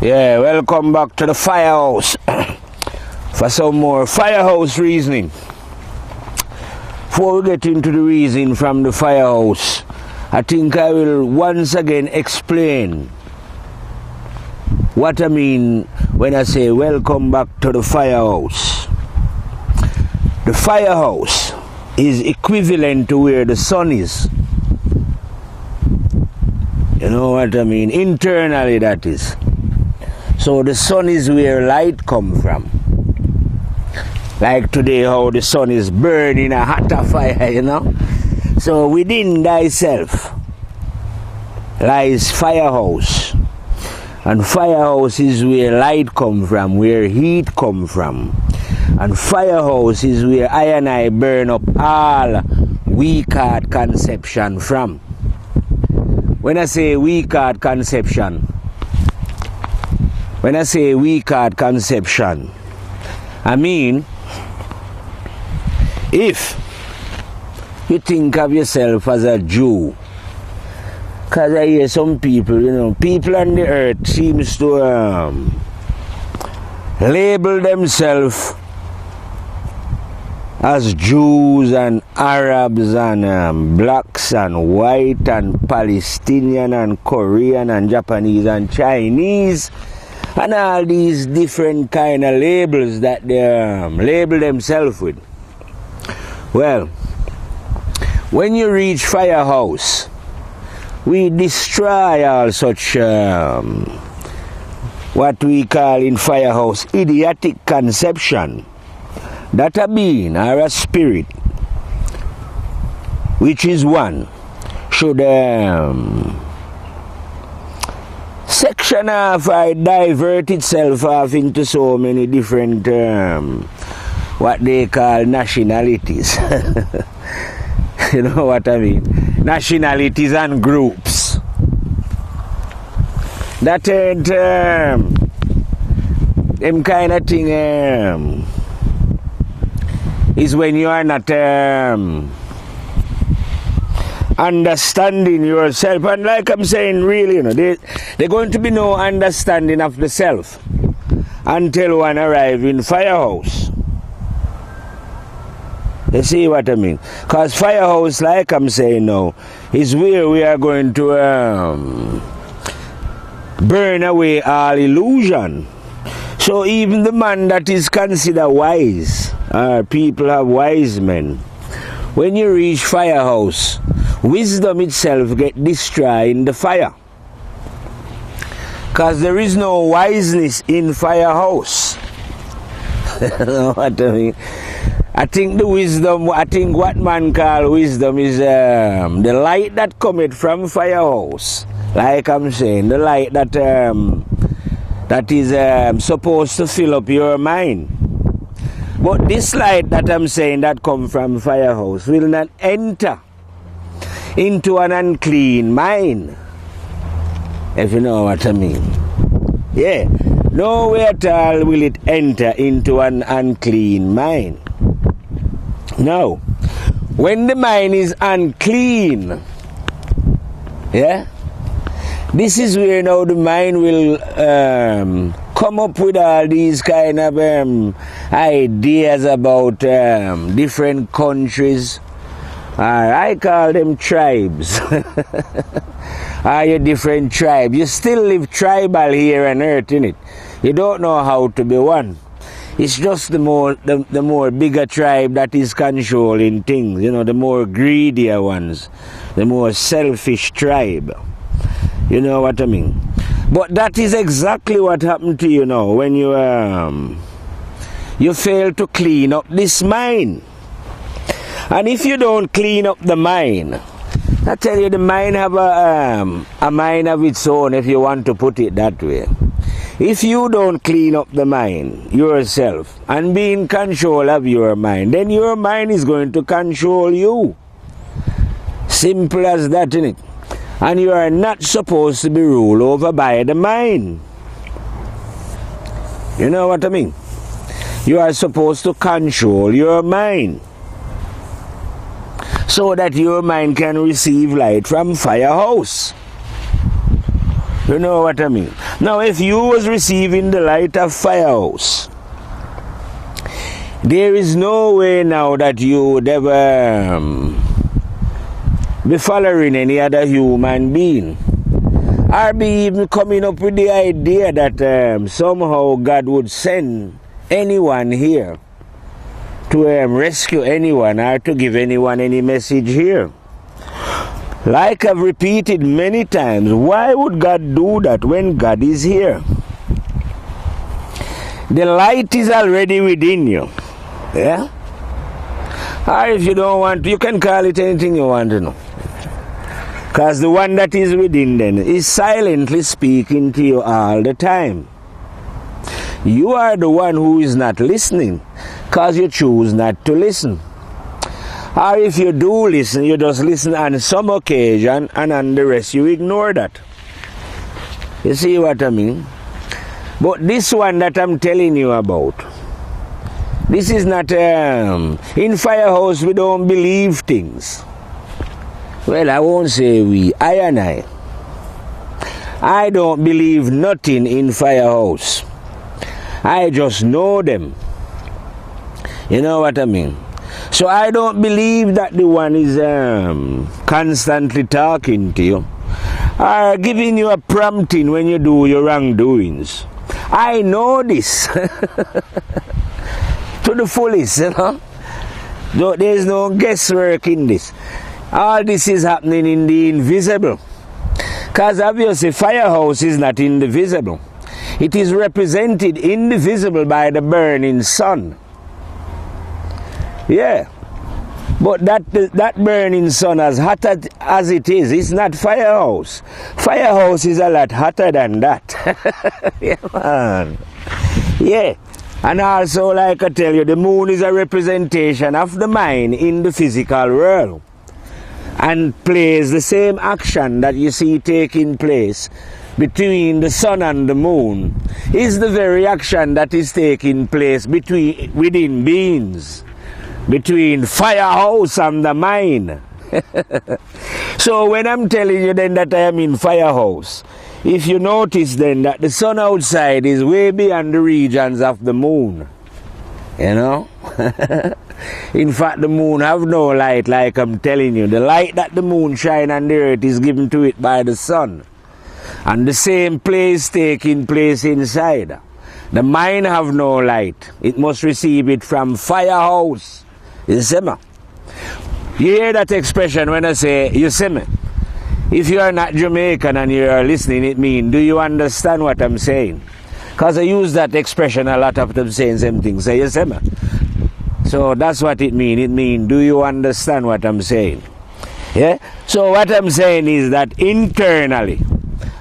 Yeah, welcome back to the firehouse for some more firehouse reasoning. Before we get into the reason from the firehouse, I think I will once again explain what I mean when I say welcome back to the firehouse. The firehouse is equivalent to where the sun is. You know what I mean? Internally, that is. So the sun is where light come from. Like today, how the sun is burning a hotter fire, you know. So within thyself lies firehouse. And firehouse is where light come from, where heat come from. And firehouse is where I and I burn up all weak heart conception from. When I say weak heart conception, I mean, if you think of yourself as a Jew, because I hear some people, people on the earth seems to label themselves as Jews and Arabs and blacks and white and Palestinian and Korean and Japanese and Chinese and all these different kind of labels that they label themselves with. Well, when you reach firehouse, we destroy all such what we call in firehouse idiotic conception that a being or a spirit, which is one, should section off or divert itself off into so many different what they call nationalities. You know what I mean? Nationalities and groups. That ain't them kind of thing is when you are not understanding yourself. And like I'm saying, really, there's going to be no understanding of the self until one arrive in firehouse. You see what I mean? Because firehouse, like I'm saying now, is where we are going to burn away all illusion. So even the man that is considered wise, people have wise men, when you reach firehouse, wisdom itself get destroyed in the fire. Because there is no wiseness in firehouse. You know what I mean? I think what man call wisdom is the light that cometh from firehouse. Like I'm saying, the light that is supposed to fill up your mind. But this light that I'm saying that come from firehouse will not enter into an unclean mind. If you know what I mean. Yeah. Nowhere at all will it enter into an unclean mind. Now, when the mind is unclean, yeah, this is where now the mind will come up with all these kind of ideas about different countries. I call them tribes. Are you different tribes? You still live tribal here on earth, innit? You don't know how to be one. It's just the more bigger tribe that is controlling things, the more greedier ones, the more selfish tribe. You know what I mean? But that is exactly what happened to you now when you fail to clean up this mind. And if you don't clean up the mind, I tell you, the mind have a mind of its own, if you want to put it that way. If you don't clean up the mind yourself and be in control of your mind, then your mind is going to control you. Simple as that, innit? And you are not supposed to be ruled over by the mind. You know what I mean? You are supposed to control your mind so that your mind can receive light from firehouse. You know what I mean? Now, if you was receiving the light of Firehouse, there is no way now that you would ever be following any other human being, or be even coming up with the idea that somehow God would send anyone here to rescue anyone or to give anyone any message here. Like I've repeated many times, why would God do that when God is here? The light is already within you. Yeah? Or if you don't want to, you can call it anything you want to know. Because the one that is within then is silently speaking to you all the time. You are the one who is not listening because you choose not to listen. Or if you do listen, you just listen on some occasion and on the rest you ignore that. You see what I mean? But this one that I'm telling you about, this is not, in Firehouse we don't believe things. Well, I won't say we, I and I don't believe nothing in Firehouse. I just know them. You know what I mean? So I don't believe that the one is constantly talking to you or giving you a prompting when you do your wrongdoings. I know this to the fullest, you know. There is no guesswork in this. All this is happening in the invisible. Because obviously Firehouse is not in the visible. It is represented in the visible by the burning sun. Yeah. But that burning sun, as hot as it is, it's not Firehouse. Firehouse is a lot hotter than that. Yeah, man. Yeah. And also, like I tell you, the moon is a representation of the mind in the physical world. And plays the same action that you see taking place between the sun and the moon is the very action that is taking place within beings, between Firehouse and the mind. So when I'm telling you then that I am in Firehouse, if you notice then that the sun outside is way beyond the regions of the moon, you know. In fact, the moon have no light, like I'm telling you. The light that the moon shine on the earth is given to it by the sun. And the same place taking place inside. The mind have no light. It must receive it from Firehouse. You see me? You hear that expression when I say, you see me? If you are not Jamaican and you are listening, it means, do you understand what I'm saying? Because I use that expression a lot of them saying same thing. Say, you see me? So that's what it means. It means, do you understand what I'm saying? Yeah? So what I'm saying is that internally,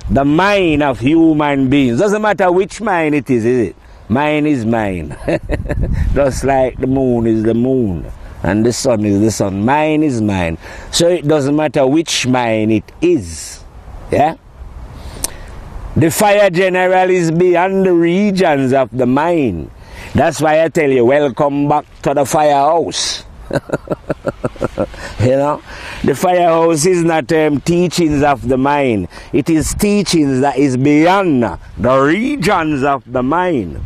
the mind of human beings, doesn't matter which mind it is it? Mine is mine. Just like the moon is the moon and the sun is the sun. Mine is mine. So it doesn't matter which mind it is. Yeah? The fire general is beyond the regions of the mind. That's why I tell you, welcome back to the Firehouse. You know, the Firehouse is not teachings of the mind. It is teachings that is beyond the regions of the mind.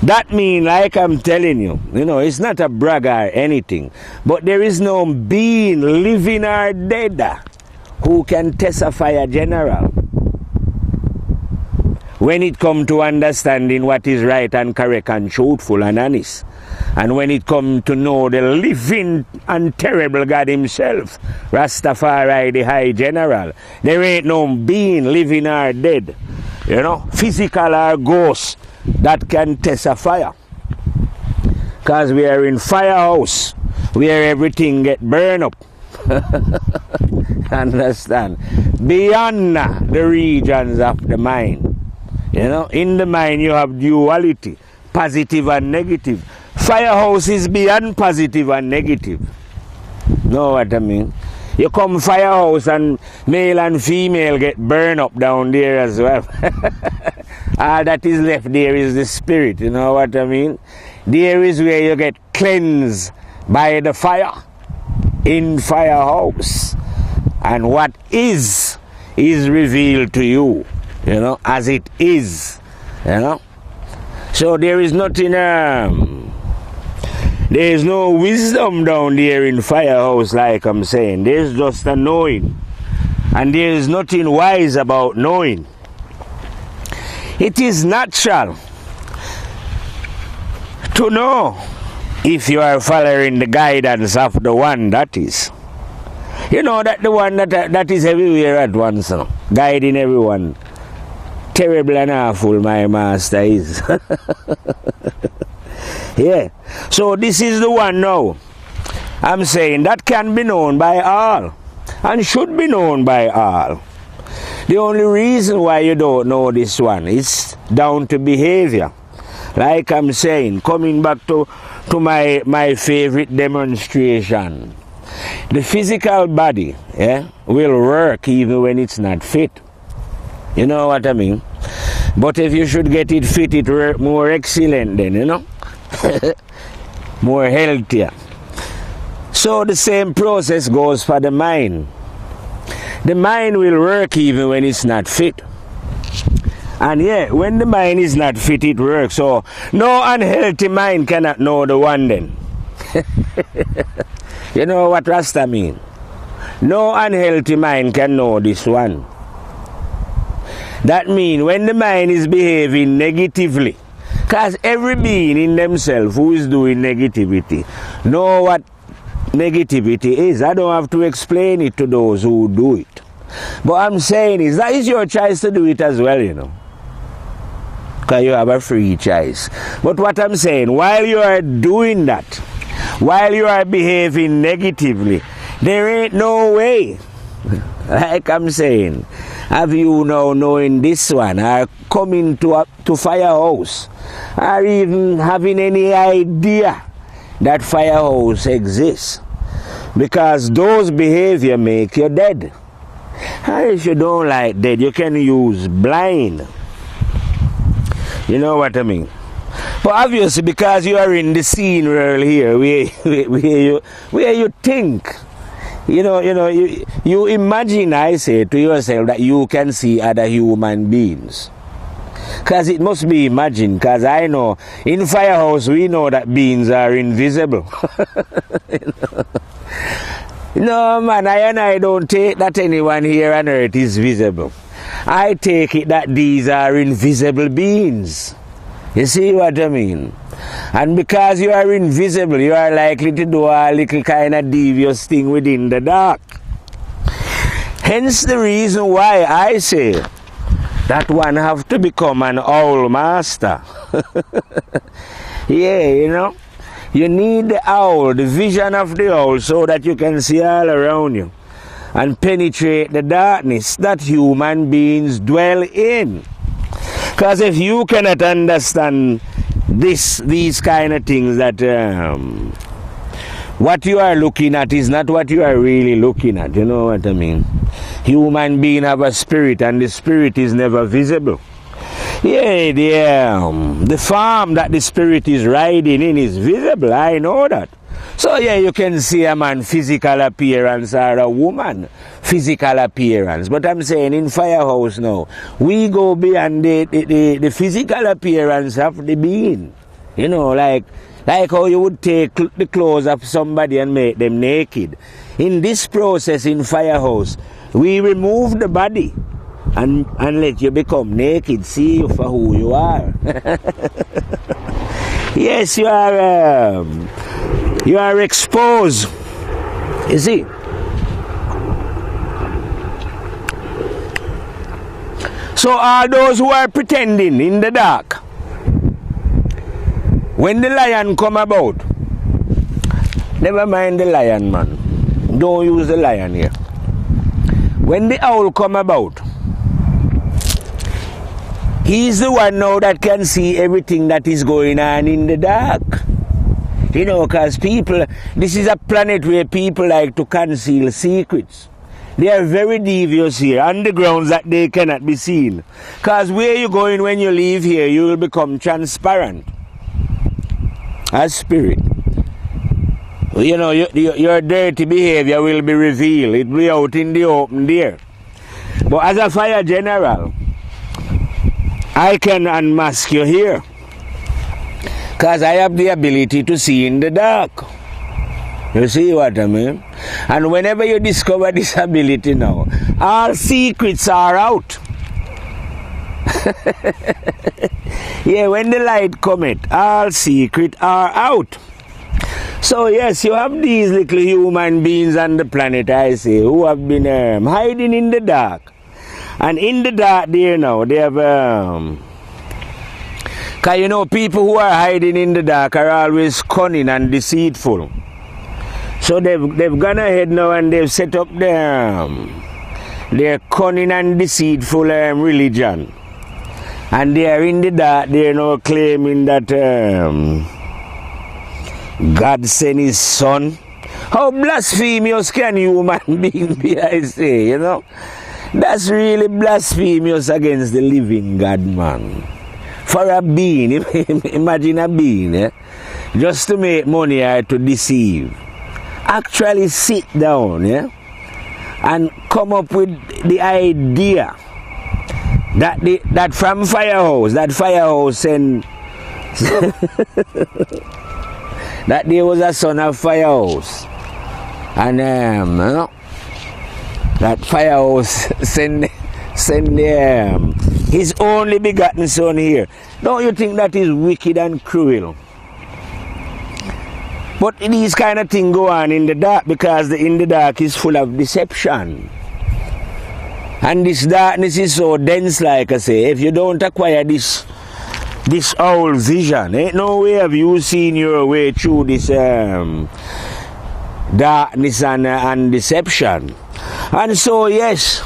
That means, like I'm telling you, you know, it's not a brag or anything, but there is no being, living or dead, who can test a fire general when it comes to understanding what is right and correct and truthful and honest. And when it comes to know the living and terrible God himself, Rastafari, the High General, there ain't no being, living or dead, you know, physical or ghost, that can test a fire. Because we are in Firehouse, where everything get burned up. Understand? Beyond the regions of the mind. You know, in the mind you have duality, positive and negative. Firehouse is beyond positive and negative. Know what I mean? You come Firehouse and male and female get burned up down there as well. All that is left there is the spirit, you know what I mean? There is where you get cleansed by the fire in Firehouse. And what is revealed to you. you know, as it is, you know. So there is nothing, there is no wisdom down there in Firehouse, like I'm saying. There's just a knowing. And there is nothing wise about knowing. It is natural to know if you are following the guidance of the one that is. You know that the one that is everywhere at once, you know, guiding everyone. Terrible and awful my master is. Yeah. So this is the one now. I'm saying that can be known by all and should be known by all. The only reason why you don't know this one is down to behavior. Like I'm saying, coming back to my favorite demonstration. The physical body, yeah, will work even when it's not fit. You know what I mean? But if you should get it fit, it work more excellent then, you know? More healthier. So the same process goes for the mind. The mind will work even when it's not fit. And yeah, when the mind is not fit, it works. So no unhealthy mind cannot know the one then. You know what Rasta mean? No unhealthy mind can know this one. That means when the mind is behaving negatively, because every being in themselves who is doing negativity know what negativity is. I don't have to explain it to those who do it. But I'm saying is that is your choice to do it as well, you know. Because you have a free choice. But what I'm saying, while you are doing that, while you are behaving negatively, there ain't no way, like I'm saying, have you now knowing this one, or coming to Firehouse, or even having any idea that Firehouse exists. Because those behavior make you dead. And if you don't like dead, you can use blind. You know what I mean? But obviously, because you are in the scene world here, where you think, you imagine, I say to yourself, that you can see other human beings. Because it must be imagined, because I know, in Firehouse, we know that beings are invisible. No, man, I don't take that anyone here on earth is visible. I take it that these are invisible beings. You see what I mean? And because you are invisible, you are likely to do a little kind of devious thing within the dark. Hence the reason why I say that one have to become an owl master. Yeah, you know. You need the owl, the vision of the owl, so that you can see all around you and penetrate the darkness that human beings dwell in. Because if you cannot understand these kind of things, that what you are looking at is not what you are really looking at, you know what I mean? Human beings have a spirit, and the spirit is never visible. Yeah, the farm that the spirit is riding in is visible, I know that. So yeah, you can see a man physical appearance or a woman physical appearance. But I'm saying in Firehouse now, we go beyond the physical appearance of the being. You know, like how you would take the clothes of somebody and make them naked. In this process in Firehouse, we remove the body and let you become naked, see you for who you are. Yes, you are exposed. You see? So all those who are pretending in the dark, when the lion come about, never mind the lion, man. Don't use the lion here. When the owl come about, he's the one now that can see everything that is going on in the dark. You know, because this is a planet where people like to conceal secrets. They are very devious here, on the grounds that they cannot be seen. Because where you're going when you leave here, you will become transparent as spirit. You know, your dirty behavior will be revealed. It will be out in the open there. But as a fire general, I can unmask you here. Because I have the ability to see in the dark. You see what I mean? And whenever you discover this ability now, all secrets are out. Yeah, when the light cometh, all secrets are out. So yes, you have these little human beings on the planet, I say, who have been hiding in the dark. And in the dark there now, they have... Because you know, people who are hiding in the dark are always cunning and deceitful. So they've gone ahead now and they've set up their cunning and deceitful religion. And they are in the dark, they are now claiming that God sent his son. How blasphemous can human being be, I say, you know? That's really blasphemous against the living God, man. For a being, imagine a being, just to make money or to deceive. Actually sit down, and come up with the idea that from Firehouse, sent that there was a son of Firehouse, and that Firehouse send his only begotten son here. Don't you think that is wicked and cruel? But these kind of things go on in the dark because in the dark is full of deception. And this darkness is so dense, like I say, if you don't acquire this owl vision, ain't no way have you seen your way through this darkness and deception. And so yes,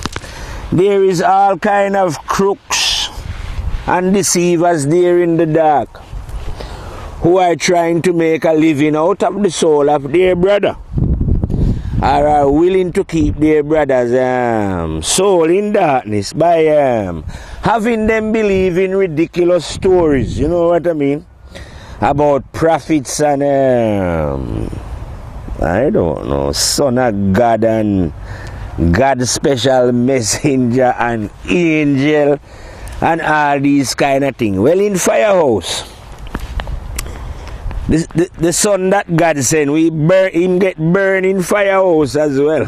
there is all kind of crooks and deceivers there in the dark who are trying to make a living out of the soul of their brother, or are willing to keep their brother's soul in darkness by having them believe in ridiculous stories, you know what I mean, about prophets and I don't know, son of God and God's special messenger and angel and all these kind of things. Well, in Firehouse, the son that God sent, him get burned in Firehouse as well.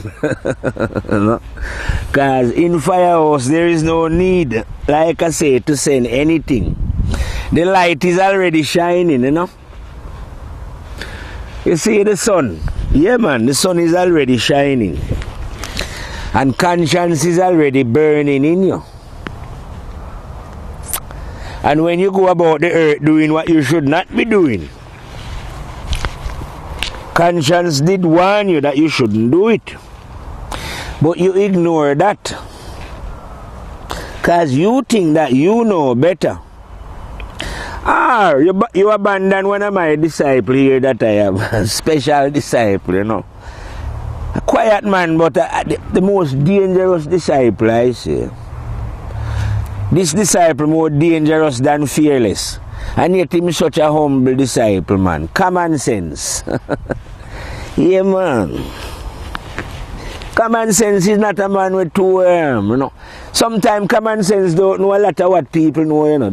Because in Firehouse there is no need, like I say, to send anything. The light is already shining, you know. You see the sun? Yeah, man, the sun is already shining. And conscience is already burning in you. And when you go about the earth doing what you should not be doing, conscience did warn you that you shouldn't do it. But you ignore that. Because you think that you know better. You abandon one of my disciples here that I have, a special disciple, you know. A quiet man, but the most dangerous disciple, I say. This disciple more dangerous than fearless. And yet him such a humble disciple, man. Common sense. Yeah, man. Common sense is not a man with two you know. Sometimes common sense don't know a lot of what people know, you know.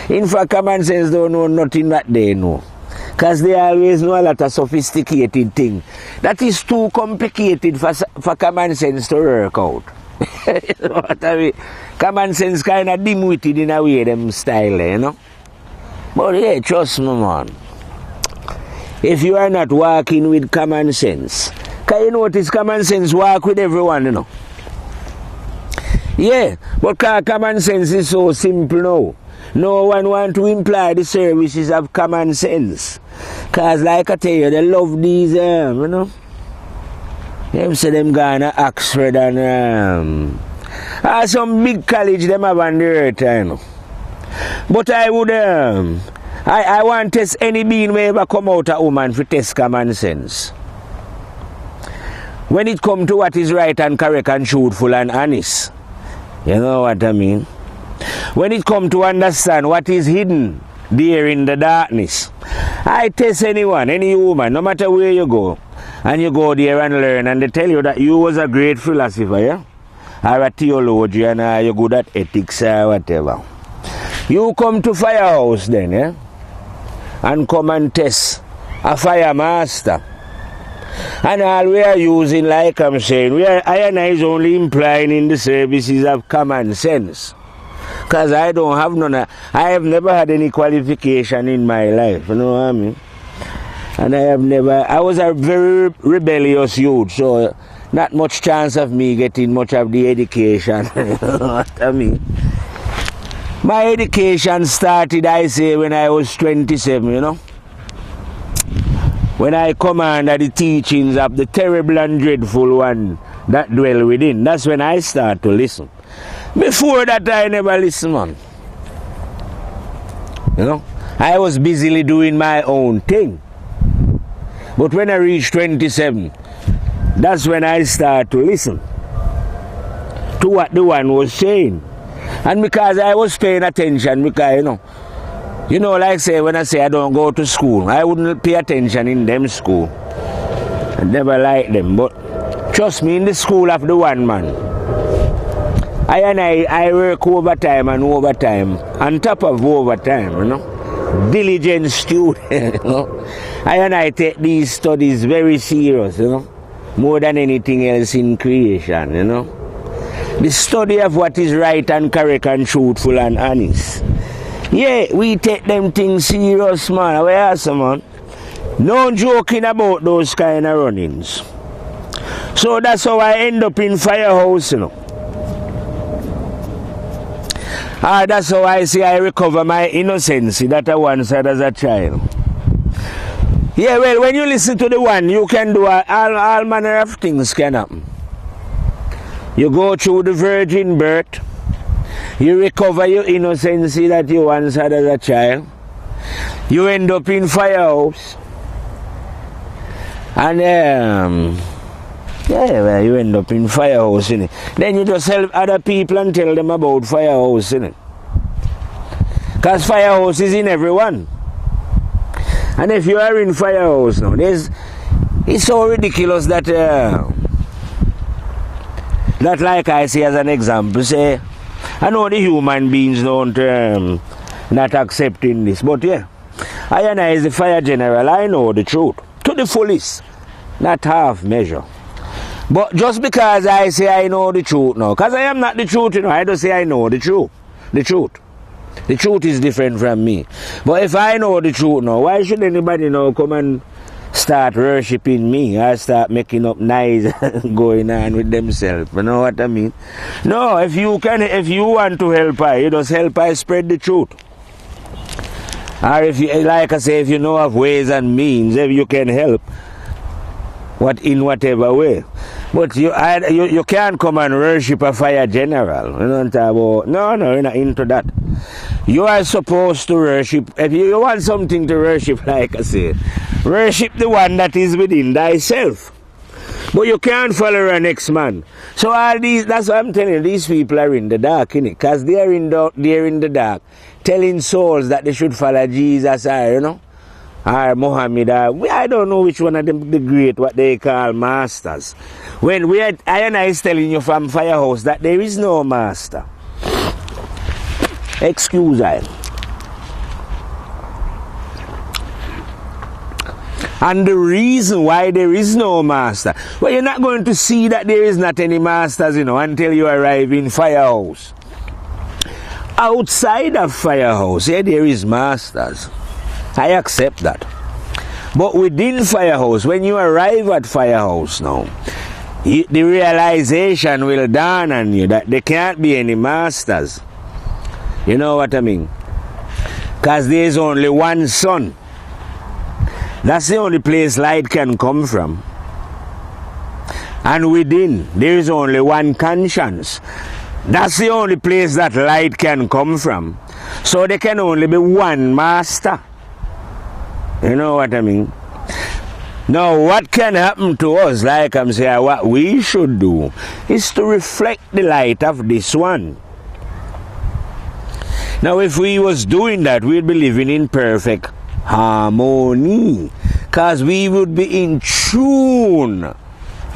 In fact, common sense don't know nothing that they know. Because they always know a lot of sophisticated things. That is too complicated for common sense to work out. You know what I mean? Common sense kind of dim-witted in a way, them style, you know. But yeah, trust me, man. If you are not walking with common sense, can you notice common sense walk with everyone, you know? Yeah, but common sense is so simple now. No one want to imply the services of common sense. Because like I tell you, they love these, you know. Them say them gone to Oxford and some big college them have on the earth, you know. But I would, I want to test any being who ever come out a woman for test common sense. When it come to what is right and correct and truthful and honest. You know what I mean? When it come to understand what is hidden there in the darkness. I test anyone, any woman, no matter where you go, and you go there and learn, and they tell you that you was a great philosopher, yeah? or a theologian, or you're good at ethics or whatever. You come to Firehouse then, eh? And come and test a fire master. And all we are using, like I'm saying, I is only implying in the services of common sense. Because I don't have none. I have never had any qualification in my life, you know what I mean? And I was a very rebellious youth, so not much chance of me getting much of the education. You know what I mean? My education started, I say, when I was 27, you know? When I come under the teachings of the terrible and dreadful one that dwell within. That's when I start to listen. Before that, I never listened, man. You know? I was busily doing my own thing. But when I reached 27, that's when I start to listen to what the one was saying. And because I was paying attention, because, you know, like say, when I say I don't go to school, I wouldn't pay attention in them school. I never liked them. But trust me, in the school of the one man, I work overtime and overtime, on top of overtime, you know. Diligent student, you know. I take these studies very serious, you know, more than anything else in creation, you know. The study of what is right and correct and truthful and honest. Yeah, we take them things serious, man. We awesome, man. No joking about those kind of runnings. So that's how I end up in Firehouse, you know. That's how I say I recover my innocence that I once had as a child. Yeah, well, when you listen to the one, you can do all manner of things can happen. You go through the virgin birth. You recover your innocence that you once had as a child. You end up in Firehouse. And well, you end up in Firehouse, innit? Then you just help other people and tell them about Firehouse, innit? Because Firehouse is in everyone. And if you are in Firehouse now, it's so ridiculous that like I say as an example, say, I know the human beings don't not accepting this, but yeah, I as the fire general, I know the truth to the fullest, not half measure. But just because I say I know the truth now, because I am not the truth, you know, I don't say I know the truth. The truth is different from me. But if I know the truth now, why should anybody now come and start worshipping me or start making up noise going on with themselves? You know what I mean? No, if you want to help you just help spread the truth. Or if you, like I say, if you know of ways and means, if you can help, in whatever way. But you can't come and worship a fire general. You know what I'm about? No, you're not into that. You are supposed to worship. If you want something to worship, like I say, worship the one that is within thyself. But you can't follow a next man. So all these, that's what I'm telling you, these people are in the dark, innit? Because they're in the dark, telling souls that they should follow Jesus, you know? Or Muhammad, I don't know which one of them the great, what they call masters. When I is telling you from Firehouse that there is no master. Excuse I. And the reason why there is no master, well, you're not going to see that there is not any masters, you know, until you arrive in Firehouse. Outside of Firehouse, yeah, there is masters. I accept that. But within Firehouse, when you arrive at Firehouse now, the realization will dawn on you that there can't be any masters. You know what I mean? Because there is only one sun. That's the only place light can come from. And within, there is only one conscience. That's the only place that light can come from. So there can only be one master. You know what I mean? Now, what can happen to us, like I'm saying, what we should do is to reflect the light of this one. Now, if we was doing that, we'd be living in perfect harmony, because we would be in tune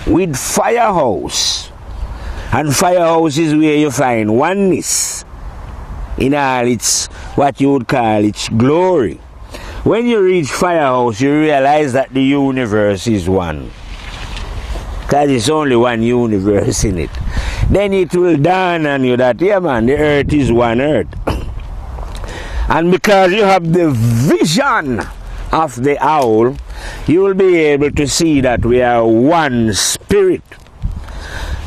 with Firehouse. And firehouse is where you find oneness in all its, what you would call its glory. When you reach firehouse, you realize that the universe is one. Because it's only one universe in it. Then it will dawn on you that, yeah man, the earth is one earth. And because you have the vision of the owl, you will be able to see that we are one spirit.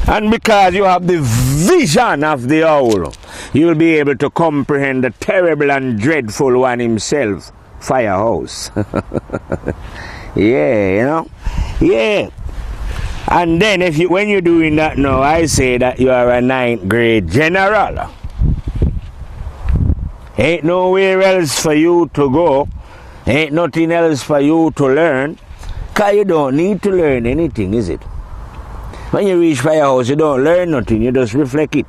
And because you have the vision of the owl, you will be able to comprehend the terrible and dreadful one himself, Firehouse. Yeah, you know? Yeah. And then when you're doing that now, I say that you are a 9th grade general. Ain't nowhere else for you to go. Ain't nothing else for you to learn. Because you don't need to learn anything, is it? When you reach Firehouse, you don't learn nothing. You just reflect it.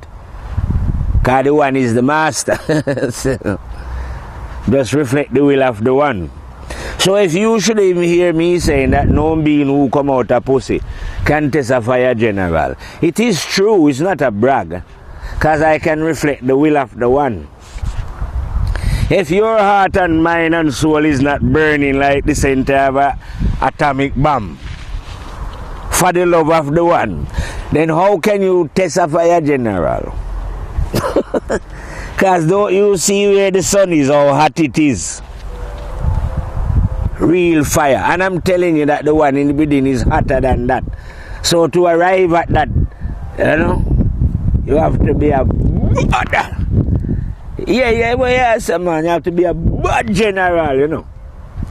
Because the one is the master. So, just reflect the will of the one. So if you should even hear me saying that no being who come out a pussy can test a fire general, it is true, it's not a brag. Because I can reflect the will of the one. If your heart and mind and soul is not burning like the center of an atomic bomb for the love of the one, then how can you test a fire general? Because don't you see where the sun is, how hot it is? Real fire. And I'm telling you that the one in the building is hotter than that. So to arrive at that, you know, you have to be a bad. Yes, man, you have to be a bad general, you know,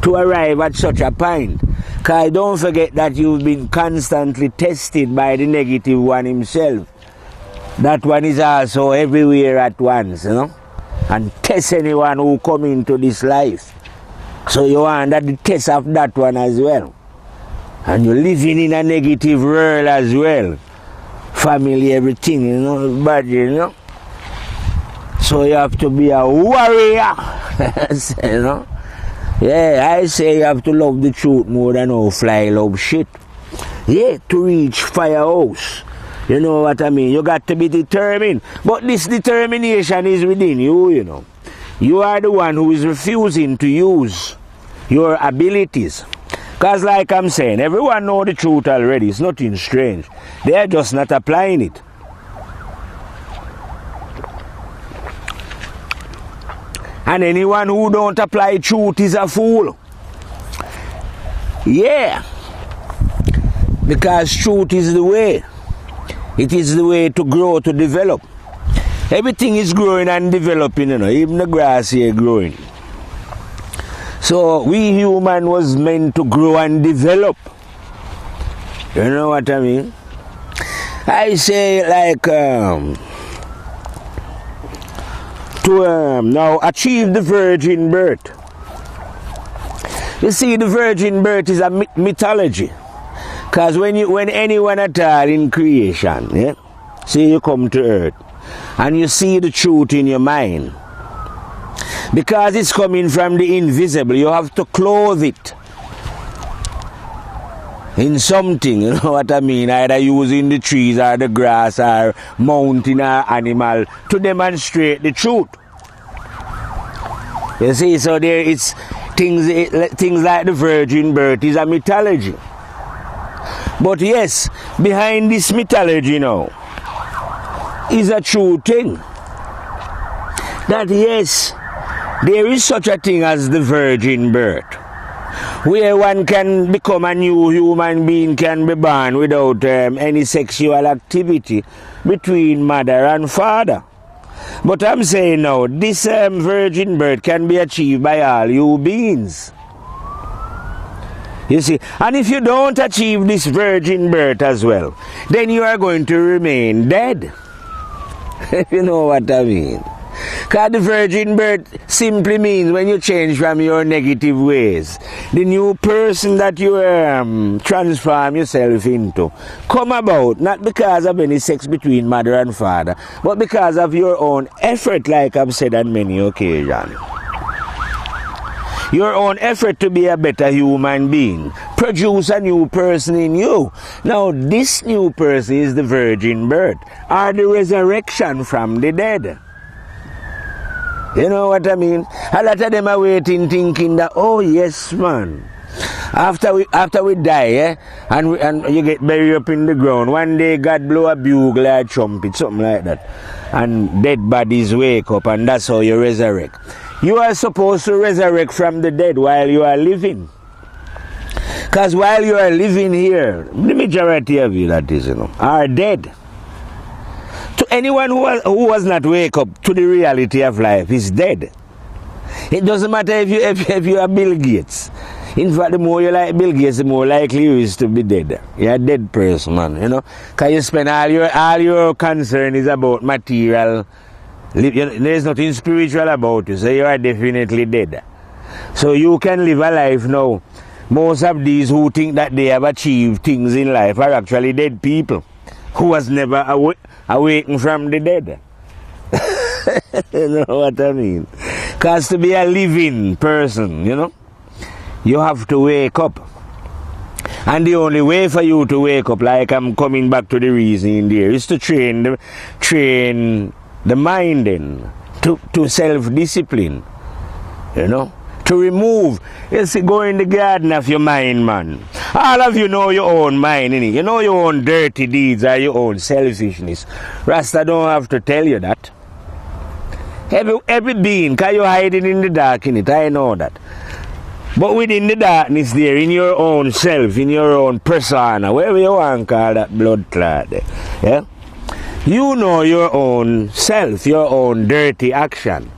to arrive at such a point. Because don't forget that you've been constantly tested by the negative one himself. That one is also everywhere at once, you know, and test anyone who come into this life. So you are under the test of that one as well. And you're living in a negative world as well. Family, everything, you know, bad, you know. So you have to be a warrior, you know. Yeah, I say you have to love the truth more than how fly love shit. Yeah, to reach Firehouse. You know what I mean? You got to be determined. But this determination is within you, you know. You are the one who is refusing to use your abilities. Because like I'm saying, everyone knows the truth already. It's nothing strange. They are just not applying it. And anyone who don't apply truth is a fool. Yeah. Because truth is the way. It is the way to grow, to develop. Everything is growing and developing, you know. Even the grass here growing. So we human was meant to grow and develop. You know what I mean? I say like to now achieve the virgin birth. You see, the virgin birth is a mythology. Because when anyone at all in creation, yeah, say you come to earth and you see the truth in your mind, because it's coming from the invisible, you have to clothe it in something, you know what I mean, either using the trees or the grass or mountain or animal to demonstrate the truth. You see, so there it's things like the virgin birth is a mythology. But yes, behind this mythology now is a true thing. That yes, there is such a thing as the virgin birth, where one can become a new human being, can be born without any sexual activity between mother and father. But I'm saying now, this virgin birth can be achieved by all you beings. You see, and if you don't achieve this virgin birth as well, then you are going to remain dead. You know what I mean? Because the virgin birth simply means when you change from your negative ways, the new person that you transform yourself into come about not because of any sex between mother and father, but because of your own effort, like I've said on many occasions. Your own effort to be a better human being, produce a new person in you. Now, this new person is the virgin birth or the resurrection from the dead. You know what I mean? A lot of them are waiting, thinking that, oh yes, man. After we die, and you get buried up in the ground, one day God blow a bugle or a trumpet, something like that, and dead bodies wake up, and that's how you resurrect. You are supposed to resurrect from the dead while you are living. Because while you are living here, the majority of you, that is, are dead. To anyone who was not wake up to the reality of life is dead. It doesn't matter if you are Bill Gates. In fact, the more you like Bill Gates, the more likely you is to be dead. You're a dead person, man, Because you spend all your concern is about material. There's nothing spiritual about you, so you are definitely dead. So you can live a life now. Most of these who think that they have achieved things in life are actually dead people who was never awakened from the dead. You know what I mean? Because to be a living person, you have to wake up. And the only way for you to wake up, like I'm coming back to the reason there, is to train the mind to self-discipline, to remove. You see, go in the garden of your mind, man. All of you know your own mind, innit? You know your own dirty deeds or your own selfishness. Rasta don't have to tell you that. Every being, because you're hiding in the dark, innit? I know that. But within the darkness there, in your own self, in your own persona, wherever you want to call that blood clot there, yeah? You know your own self, your own dirty action.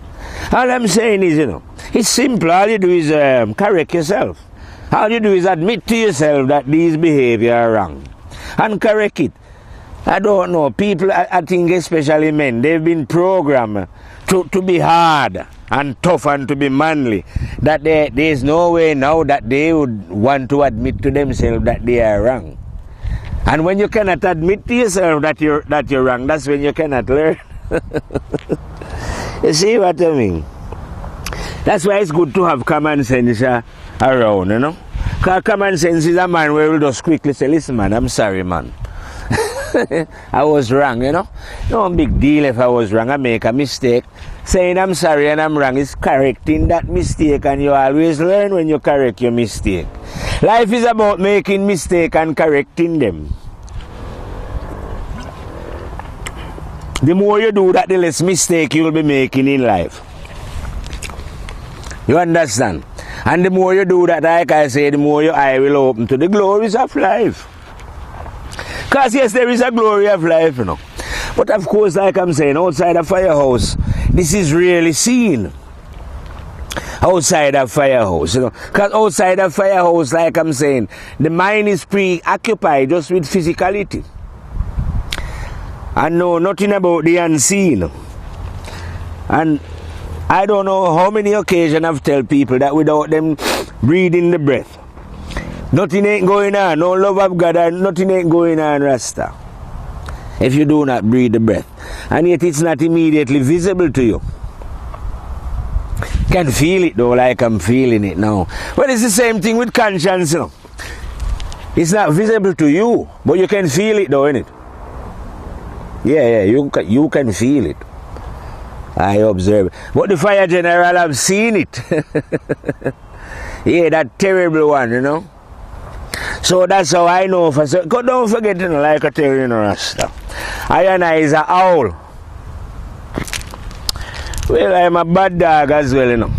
All I'm saying is, it's simple. All you do is correct yourself. All you do is admit to yourself that these behavior are wrong and correct it. I don't know. People, I think especially men, they've been programmed to be hard and tough and to be manly. That there's no way now that they would want to admit to themselves that they are wrong. And when you cannot admit to yourself that you're wrong, that's when you cannot learn. You see what I mean? That's why it's good to have common sense around, Because common sense is a man where will just quickly say, listen, man, I'm sorry, man. I was wrong, No big deal if I was wrong. I make a mistake. Saying I'm sorry and I'm wrong is correcting that mistake, and you always learn when you correct your mistake. Life is about making mistakes and correcting them. The more you do that, the less mistake you will be making in life. You understand? And the more you do that, like I say, the more your eye will open to the glories of life. Because yes, there is a glory of life, But of course, like I'm saying, outside of Firehouse, this is really seen. Outside of Firehouse, Because outside of Firehouse, like I'm saying, the mind is preoccupied just with physicality. And know nothing about the unseen. And I don't know how many occasions I've told people that without them breathing the breath, nothing ain't going on. No love of God and nothing ain't going on, Rasta. If you do not breathe the breath. And yet it's not immediately visible to you. Can feel it though, like I'm feeling it now. Well, it's the same thing with conscience, It's not visible to you, but you can feel it though, innit? Yeah, you can feel it. I observe it. But the fire general have seen it. Yeah, that terrible one, So that's how I know for certain. Don't forget, like I tell you, Rasta. I and I is an owl. Well, I'm a bad dog as well,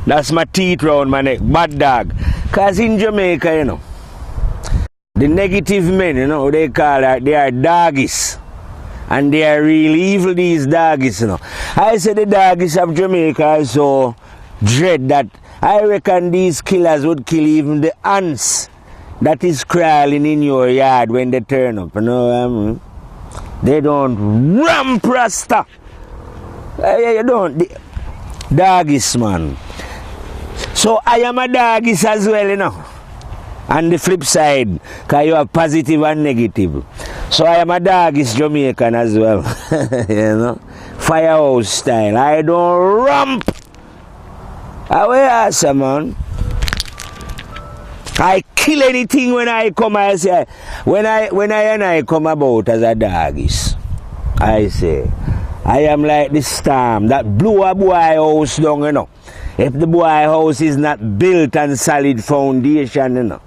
That's my teeth round my neck. Bad dog. Because in Jamaica, the negative men, they call that, they are doggies. And they are really evil, these doggies, I say the doggies of Jamaica are so dread that I reckon these killers would kill even the ants that is crawling in your yard when they turn up, They don't ramp Rasta. You don't. Doggies, man. So I am a doggies as well, And the flip side, because you have positive and negative. So I am a doggies Jamaican as well. Firehouse style. I don't ramp. Away, man. I kill anything when I come. I say, when I come about as a doggies, I say, I am like the storm that blew a boy house down, you know. If the boy house is not built on solid foundation, you know.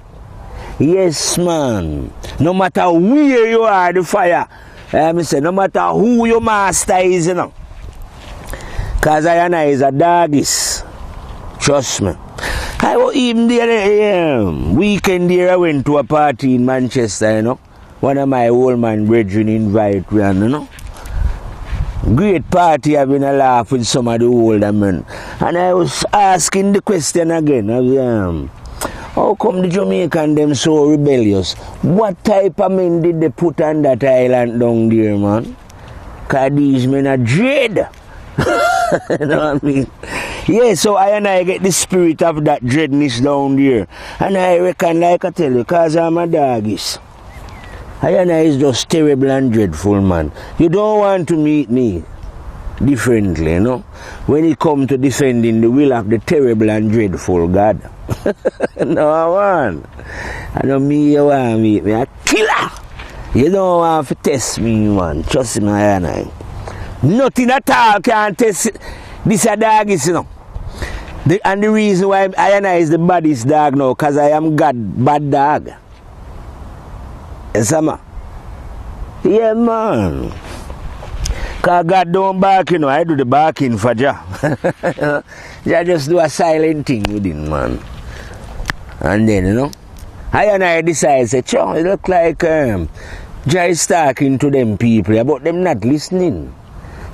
Yes, man. No matter where you are, the fire. I say, no matter who your master is, you know. Because I is a doggies. Trust me. I was even there, weekend there, I went to a party in Manchester, you know. One of my old man brethren invite me, you know. Great party, I've been a laugh with some of the older men. And I was asking the question again, how come the Jamaican them so rebellious? What type of men did they put on that island down there, man? Because these men are dread. You know what I mean? Yeah, so I get the spirit of that dreadness down there. And I reckon, like I tell you, because I'm a doggies. I is just terrible and dreadful, man. You don't want to meet me differently, you know, when it comes to defending the will of the terrible and dreadful God. No, I want. I don't mean you want to meet me. A killer. You don't want to test me, man. Trust me, I. Nothing at all can test this a doggies, you know. And the reason why I is the baddest dog now, because I am God, bad dog. Yes, man. Yeah, man. Because God don't bark, you know. I do the barking for Jah. Jah just do a silent thing with him, man. And then, you know, I decide, say, Chow, it look like Jah is talking to them people, but them not listening.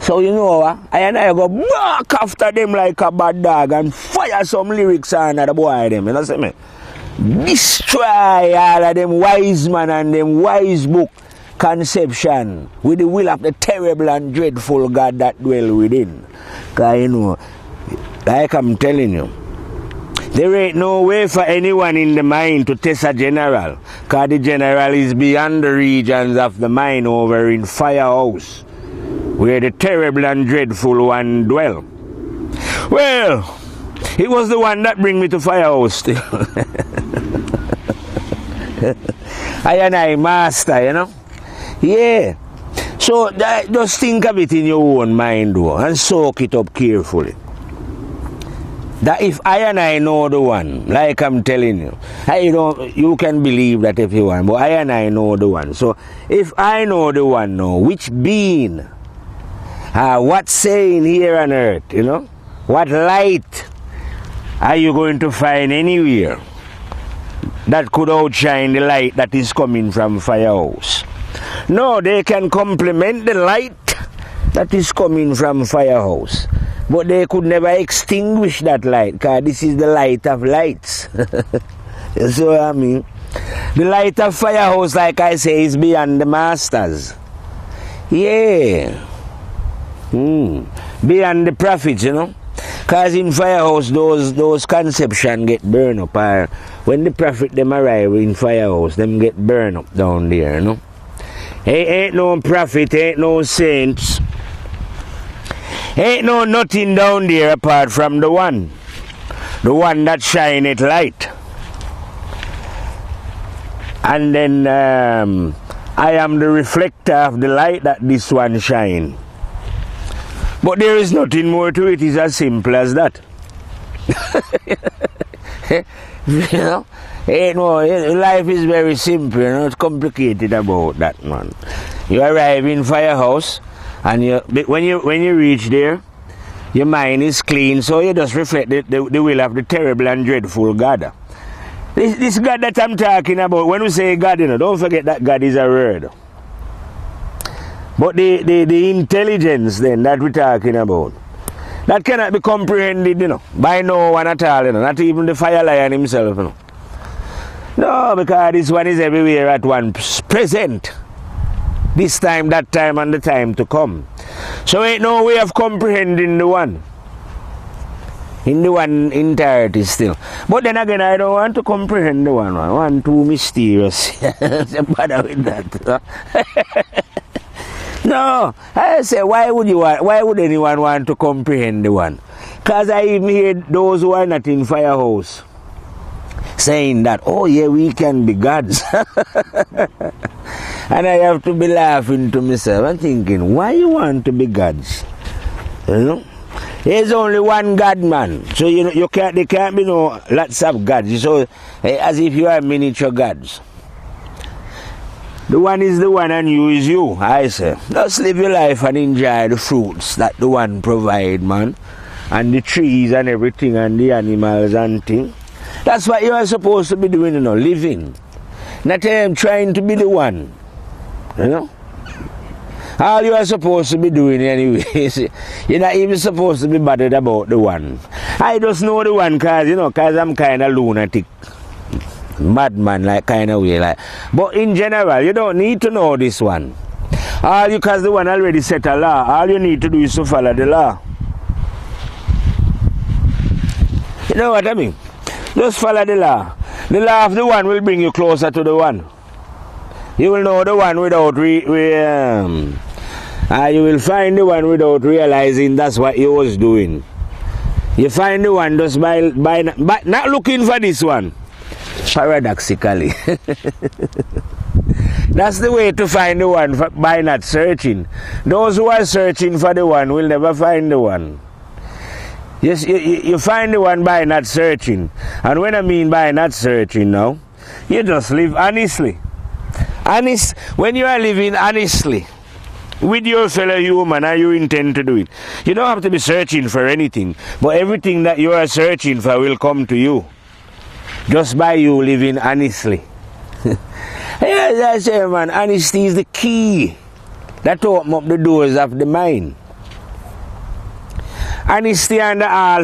So, you know what? I go back after them like a bad dog and fire some lyrics on the boy them, you know what I mean? Destroy all of them wise man and them wise book conception with the will of the terrible and dreadful God that dwell within. Because, you know, like I'm telling you, there ain't no way for anyone in the mind to test a general. Because the general is beyond the regions of the mind over in Firehouse, where the terrible and dreadful one dwell. Well, it was the one that bring me to Firehouse still. I master, you know. Yeah. So just think of it in your own mind, though, and soak it up carefully. That if I know the one, like I'm telling you, you can believe that if you want, but I know the one. So if I know the one now, which being, what saying here on earth, you know, what light are you going to find anywhere that could outshine the light that is coming from Firehouse? No, they can complement the light that is coming from Firehouse, but they could never extinguish that light, because this is the light of lights. You see what I mean? The light of Firehouse, like I say, is beyond the masters. Yeah. Beyond the prophets, you know. Because in Firehouse, those conceptions get burned up. When the prophet them arrive in Firehouse, them get burned up down there, you know. Ain't no prophet, ain't no saints, ain't no nothing down there apart from the one that shineth light. And then I am the reflector of the light that this one shine. But there is nothing more to it. It's as simple as that. You know, life is very simple. You know, it's complicated about that, man. You arrive in Firehouse, and when you reach there, your mind is clean, so you just reflect the will of the terrible and dreadful God. This God that I'm talking about, when we say God, you know, don't forget that God is a word. But the intelligence then that we're talking about, that cannot be comprehended, you know, by no one at all, you know, not even the fire lion himself, you know. No, because this one is everywhere at once present. This time, that time, and the time to come. So ain't no way of comprehending the one. In the one entirety still. But then again, I don't want to comprehend the one. I want too mysterious. Bother with that. No, I say, why would anyone want to comprehend the one? Because I even hear those who are not in Firehouse saying that, oh yeah, we can be gods. And I have to be laughing to myself and thinking, why you want to be gods? You know? There's only one God, man. So you can't, there can't be no lots of gods. So as if you are miniature gods. The one is the one and you is you, I say. Just live your life and enjoy the fruits that the one provide, man. And the trees and everything and the animals and things. That's what you are supposed to be doing, you know, living. Not trying to be the one. You know? All you are supposed to be doing anyways, you're not even supposed to be bothered about the one. I just know the one because, you know, because I'm kind of lunatic. Madman, like, kind of way. Like. But in general, you don't need to know this one. All you, because the one already set a law, all you need to do is to follow the law. You know what I mean? Just follow the law. The law of the one will bring you closer to the one. You will know the one without you will find the one without realizing that's what he was doing. You find the one just by not looking for this one. Paradoxically. That's the way to find the one, by not searching. Those who are searching for the one will never find the one. Yes, you find the one by not searching. And when I mean by not searching now, you just live honestly. Honest, when you are living honestly with your fellow human and you intend to do it, you don't have to be searching for anything, but everything that you are searching for will come to you just by you living honestly. Yes, I say, man, honesty is the key that opens up the doors of the mind. Honesty under all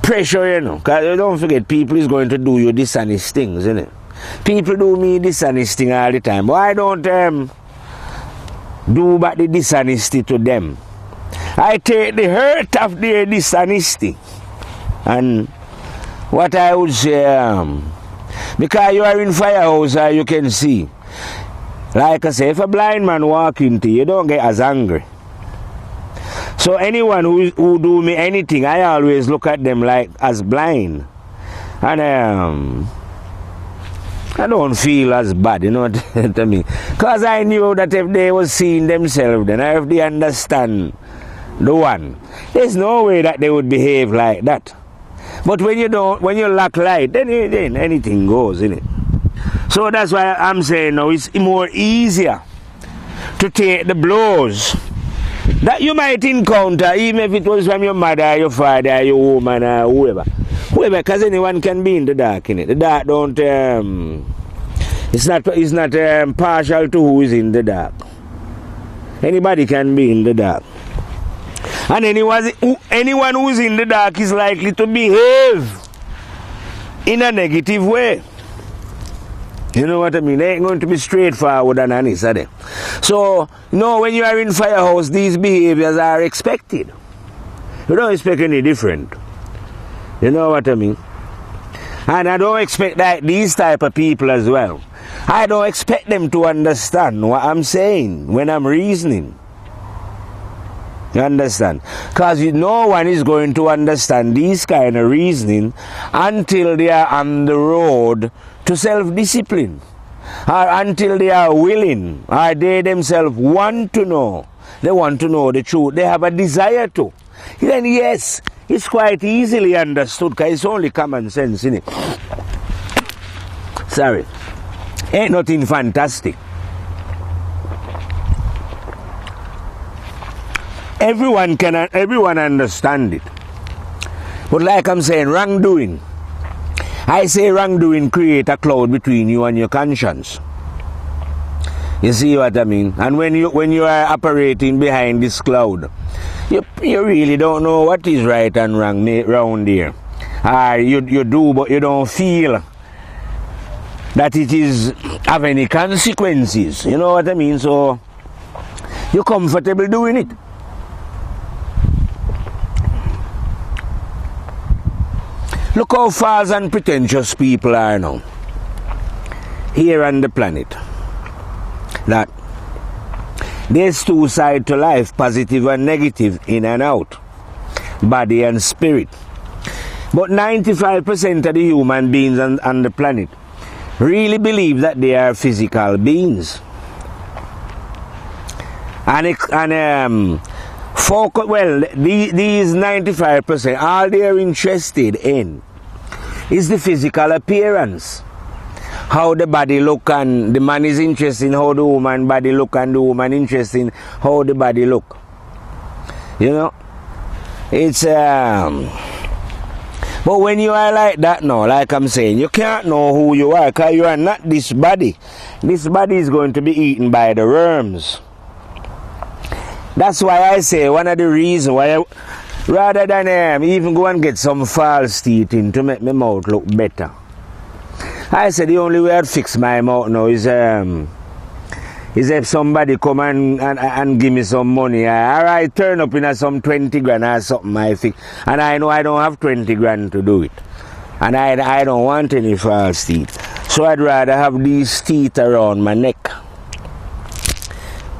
pressure, you know, because don't forget, people is going to do you dishonest things, isn't it? People do me dishonest thing all the time. But I don't do back the dishonesty to them. I take the hurt of their dishonesty. And what I would say, because you are in firehouse, you can see. Like I say, if a blind man walk into you, don't get as angry. So anyone who do me anything, I always look at them like as blind. And I don't feel as bad, you know what I mean? Because I knew that if they was seeing themselves then, if they understand the one, there's no way that they would behave like that. But when you lack light, then anything goes, isn't it? So that's why I'm saying now it's more easier to take the blows that you might encounter, even if it was from your mother, your father, your woman, or whoever. Because anyone can be in the dark, innit? The dark don't, it's not partial to who is in the dark. Anybody can be in the dark. And anyone who is in the dark is likely to behave in a negative way. You know what I mean? They ain't going to be straightforward and honest, are they? So, no, when you are in firehouse, these behaviors are expected. You don't expect any different. You know what I mean? And I don't expect that these type of people as well. I don't expect them to understand what I'm saying when I'm reasoning. You understand? Because no one is going to understand these kind of reasoning until they are on the road to self-discipline. Or until they are willing, or they themselves want to know. They want to know the truth. They have a desire to. Then yes, it's quite easily understood because it's only common sense, isn't it? Sorry. Ain't nothing fantastic. Everyone understand it. But like I'm saying, wrongdoing. I say wrongdoing create a cloud between you and your conscience. You see what I mean? And when you are operating behind this cloud, you really don't know what is right and wrong around there. You do, but you don't feel that it is have any consequences. You know what I mean? So you're comfortable doing it. Look how false and pretentious people are now here on the planet. That there's two sides to life, positive and negative, in and out, body and spirit. But 95% of the human beings on the planet really believe that they are physical beings. These 95%, all they are interested in is the physical appearance. How the body look, and the man is interested in how the woman body look, and the woman interested in how the body look. You know? It's but when you are like that now, like I'm saying, you can't know who you are, because you are not this body. This body is going to be eaten by the worms. That's why I say one of the reasons why rather than even go and get some false teeth in to make my mouth look better, I said the only way I'd fix my mouth now is if somebody come and give me some money, or I turn up in some 20 grand or something I fix, and I know I don't have 20 grand to do it, and I don't want any false teeth, so I'd rather have these teeth around my neck,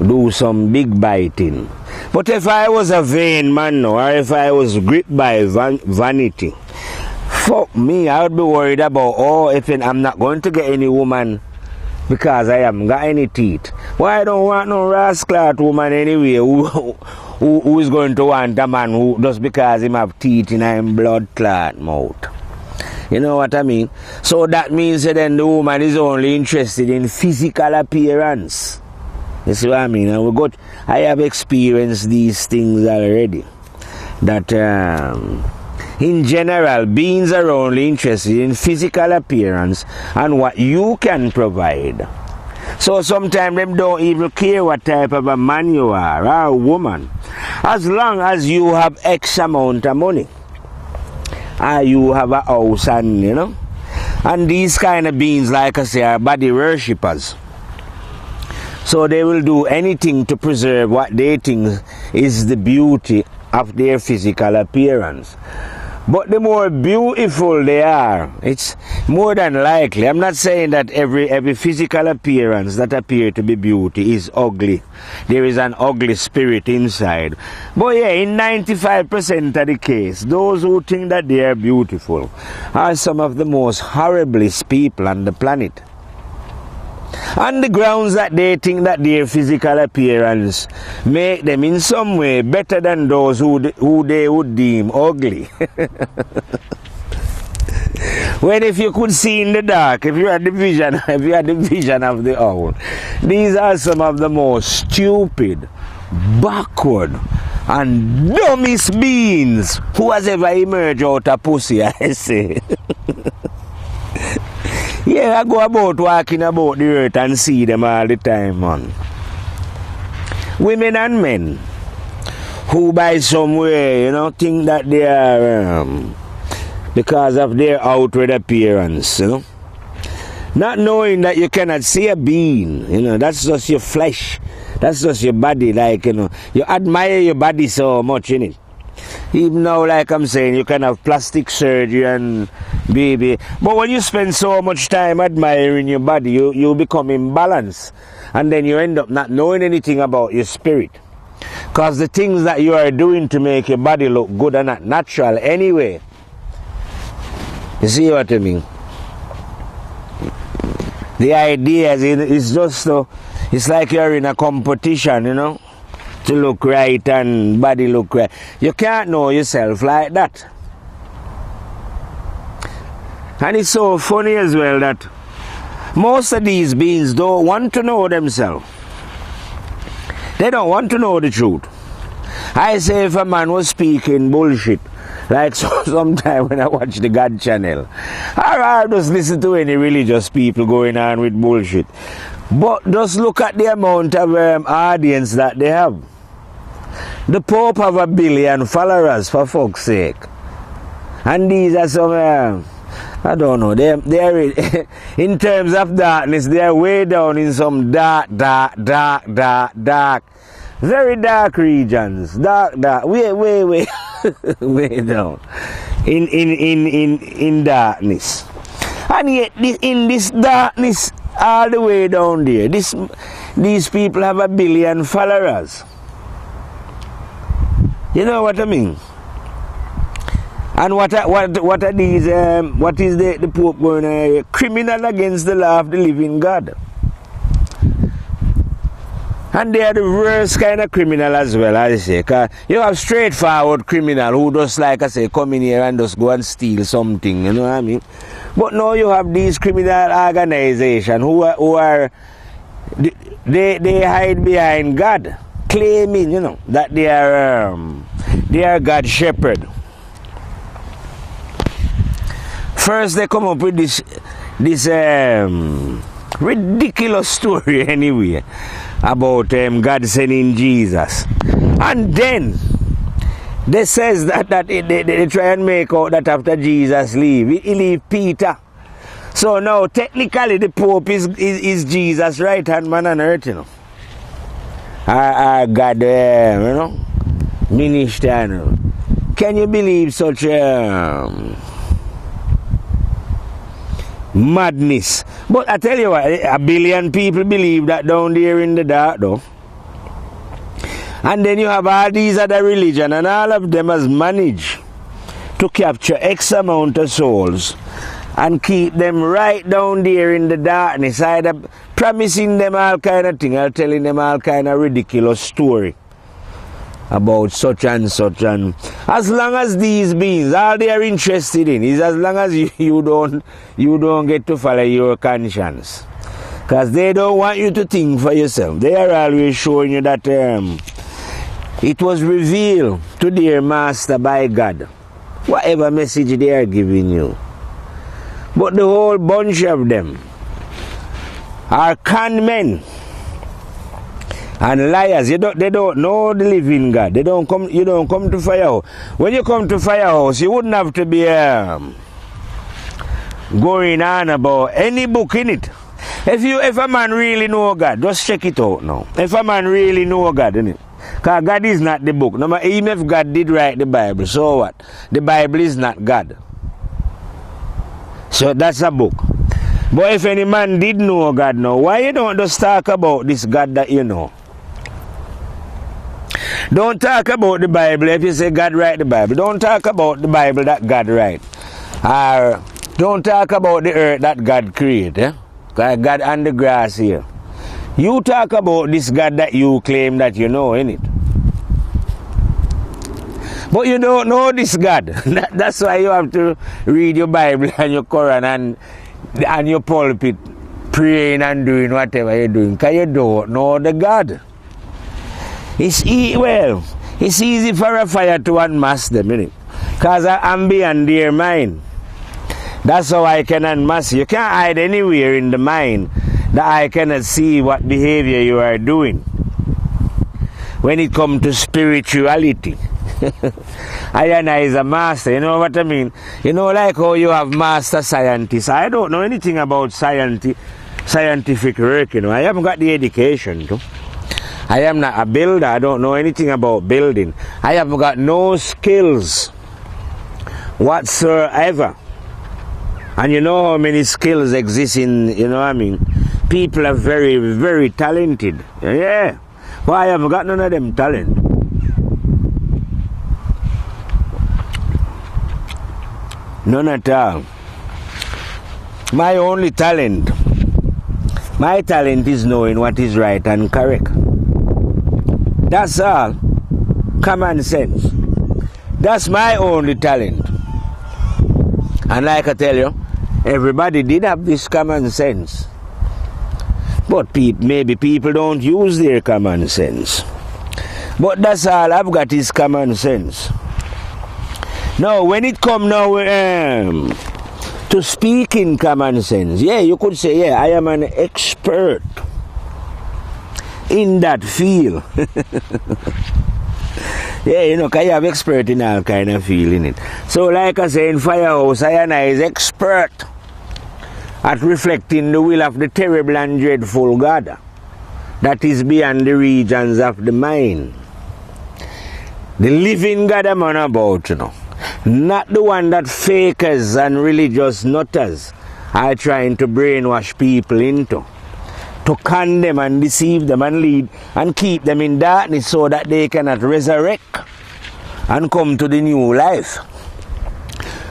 do some big biting. But if I was a vain man now, or if I was gripped by vanity, fuck me, I would be worried about, if I'm not going to get any woman because I haven't got any teeth. Well, I don't want no rascal woman anyway who is going to want a man who just because him have teeth in him blood clot mouth. You know what I mean? So that means that then the woman is only interested in physical appearance. You see what I mean? And I have experienced these things already. That in general, beings are only interested in physical appearance and what you can provide. So sometimes them don't even care what type of a man you are or a woman, as long as you have X amount of money, or you have a house, and you know. And these kind of beings, like I say, are body worshippers. So they will do anything to preserve what they think is the beauty of their physical appearance. But the more beautiful they are, it's more than likely. I'm not saying that every physical appearance that appears to be beauty is ugly. There is an ugly spirit inside. But yeah, in 95% of the case, those who think that they are beautiful are some of the most horriblest people on the planet. On the grounds that they think that their physical appearance make them in some way better than those who they would deem ugly. When if you could see in the dark, if you had the vision of the owl, these are some of the most stupid, backward, and dumbest beings who has ever emerged out of pussy, I say. Yeah, I go about walking about the earth and see them all the time, man. Women and men who by some way, you know, think that they are because of their outward appearance, you know. Not knowing that you cannot see a being, you know, that's just your flesh. That's just your body, like, you know. You admire your body so much, innit? Even now, like I'm saying, you can have plastic surgery and baby. But when you spend so much time admiring your body, you become imbalanced. And then you end up not knowing anything about your spirit. Because the things that you are doing to make your body look good are not natural anyway. You see what I mean? The idea is just, it's like you're in a competition, you know, to look right and body look right. You can't know yourself like that. And it's so funny as well that most of these beings don't want to know themselves. They don't want to know the truth. I say if a man was speaking bullshit, like sometime when I watch the God channel, or I just listen to any religious people going on with bullshit. But just look at the amount of audience that they have. The Pope have 1 billion followers, for fuck's sake. And these are some, I don't know, they are in terms of darkness, they are way down in some dark, very dark regions. Dark, way, way down. In darkness. And yet, in this darkness, all the way down there, these people have 1 billion followers. You know what I mean? And what are these? What is the Pope going to criminal against the law of the living God? And they are the worst kind of criminal as well, as I say. Cause you have straightforward criminal who just, like I say, come in here and just go and steal something, you know what I mean? But now you have these criminal organizations who are they hide behind God, claiming, you know, that they are God's shepherd. First they come up with this ridiculous story anyway about God sending Jesus, and then they says that they try and make out that after Jesus leave, he leave Peter. So now technically the Pope is Jesus' right hand man on earth, you know. God, you know, minister, you know. Can you believe such madness? But I tell you what, 1 billion people believe that down there in the dark though. And then you have all these other religions, and all of them has managed to capture X amount of souls and keep them right down there in the darkness, either promising them all kind of thing or telling them all kind of ridiculous story about such and such. And as long as these beings, all they are interested in is as long as you don't get to follow your conscience, because they don't want you to think for yourself. They are always showing you that it was revealed to their master by God, whatever message they are giving you. But the whole bunch of them are con men and liars. They don't know the living God. You don't come to Firehouse. When you come to Firehouse, you wouldn't have to be going on about any book in it. If a man really know God, just check it out now. If a man really know God, innit? Because God is not the book. No, even if God did write the Bible, so what? The Bible is not God. So that's a book. But if any man did know God now, why you don't just talk about this God that you know? Don't talk about the Bible if you say God write the Bible. Don't talk about the Bible that God write. Or don't talk about the earth that God created. Eh? God and the grass here. You talk about this God that you claim that you know, innit? But you don't know this God. That's why you have to read your Bible and your Quran and your pulpit, praying and doing whatever you're doing, because you don't know the God. It's easy for a fire to unmask them, innit? Because I'm beyond their mind. That's how I can unmask you. You can't hide anywhere in the mind that I cannot see what behavior you are doing. When it comes to spirituality, I is a master, you know what I mean? You know, like how you have master scientists. I don't know anything about scientific work, you know. I haven't got the education too. I am not a builder. I don't know anything about building. I haven't got no skills whatsoever. And you know how many skills exist in, you know what I mean? People are very, very talented. Yeah. But I haven't got none of them talent. None at all. My only talent, my talent is knowing what is right and correct. That's all. Common sense. That's my only talent. And like I tell you, everybody did have this common sense. But maybe people don't use their common sense. But that's all I've got is common sense. Now, when it comes now to speaking common sense, yeah, you could say, yeah, I am an expert in that field. Yeah, you know, because you have expert in all kind of field, in it. So, like I say, in Firehouse, I is expert at reflecting the will of the terrible and dreadful God that is beyond the regions of the mind. The living God I'm on about, you know. Not the one that fakers and religious nutters are trying to brainwash people into, to con them and deceive them and lead and keep them in darkness so that they cannot resurrect and come to the new life.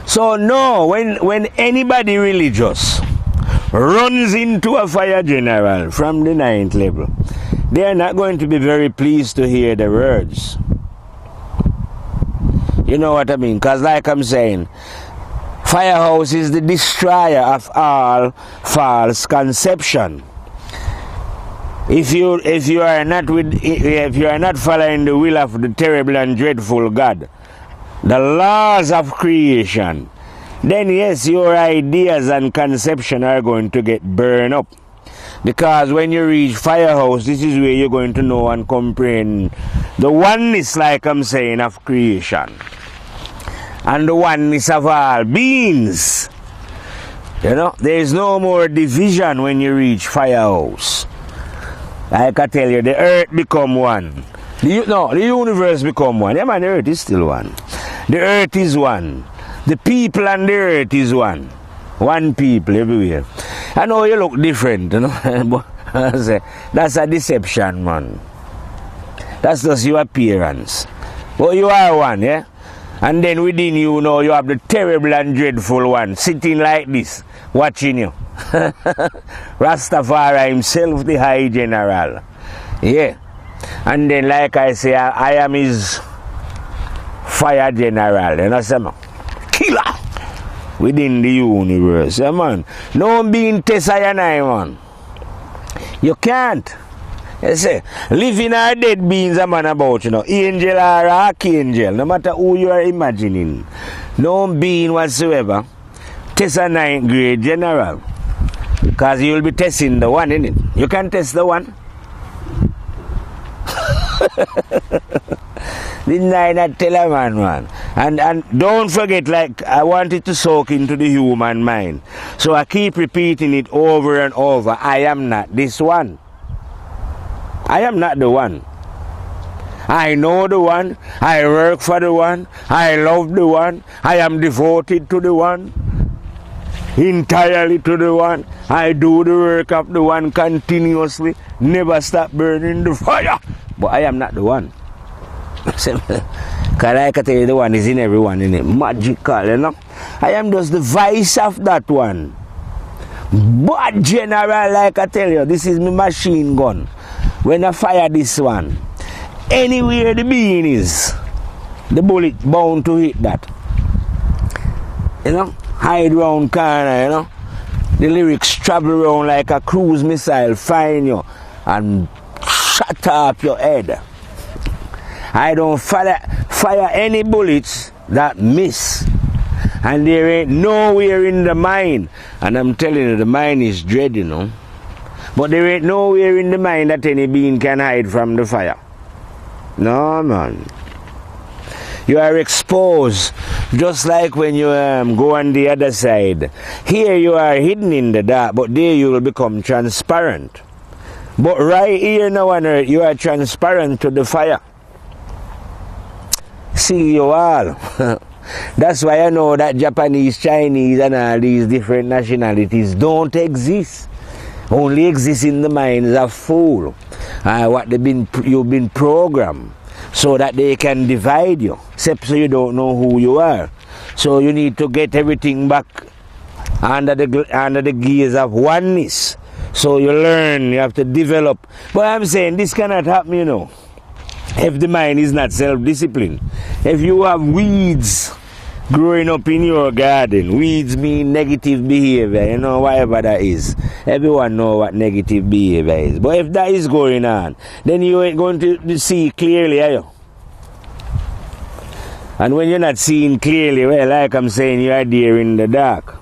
So no, when anybody religious runs into a fire general from the 9th level, they are not going to be very pleased to hear the words. You know what I mean? Because like I'm saying, Firehouse is the destroyer of all false conception. If you are not following the will of the terrible and dreadful God, the laws of creation, then yes, your ideas and conception are going to get burned up. Because when you reach Firehouse, this is where you're going to know and comprehend the oneness, like I'm saying, of creation. And the oneness of all beings. You know, there is no more division when you reach Firehouse. Like I tell you, the earth become one. The universe become one. Yeah man, the earth is still one. The earth is one. The people and the earth is one. One people everywhere. I know you look different, you know. But that's a deception, man. That's just your appearance. But you are one, yeah? And then within you know you have the terrible and dreadful one sitting like this, watching you. Rastafari himself, the High General. Yeah. And then like I say, I am his fire general, you know what I'm saying? Killer within the universe, yeah, man. No being Tessa, man. You can't. You see, living or dead beings a man about, you know, angel or archangel, no matter who you are imagining. No being whatsoever. Tessa 9th grade general. Because you will be testing the one, innit? You can test the one. Didn't I not tell a man? And don't forget, like, I want it to soak into the human mind. So I keep repeating it over and over. I am not this one. I am not the one. I know the one. I work for the one. I love the one. I am devoted to the one. Entirely to the one. I do the work of the one continuously. Never stop burning the fire. But I am not the one. Because like I tell you, the one is in everyone, in it. Magical, you know. I am just the vice of that one. But general, like I tell you, this is my machine gun. When I fire this one, anywhere the being is, the bullet bound to hit that. You know, hide round corner, you know. The lyrics travel around like a cruise missile, find you and shut up your head. I don't fire any bullets that miss. And there ain't nowhere in the mind. And I'm telling you, the mind is dread, you know. But there ain't nowhere in the mind that any being can hide from the fire. No, man. You are exposed, just like when you go on the other side. Here you are hidden in the dark, but there you will become transparent. But right here now on earth, you are transparent to the fire. See you all. That's why I know that Japanese, Chinese, and all these different nationalities don't exist. Only exist in the minds of fool. You've been programmed so that they can divide you, except so you don't know who you are. So you need to get everything back under the gaze of oneness. So you learn, you have to develop. But I'm saying this cannot happen, you know, if the mind is not self-disciplined. If you have weeds growing up in your garden, weeds mean negative behavior, you know, whatever that is. Everyone know what negative behavior is. But if that is going on, then you ain't going to see clearly, are you? And when you're not seeing clearly, well, like I'm saying, you are there in the dark.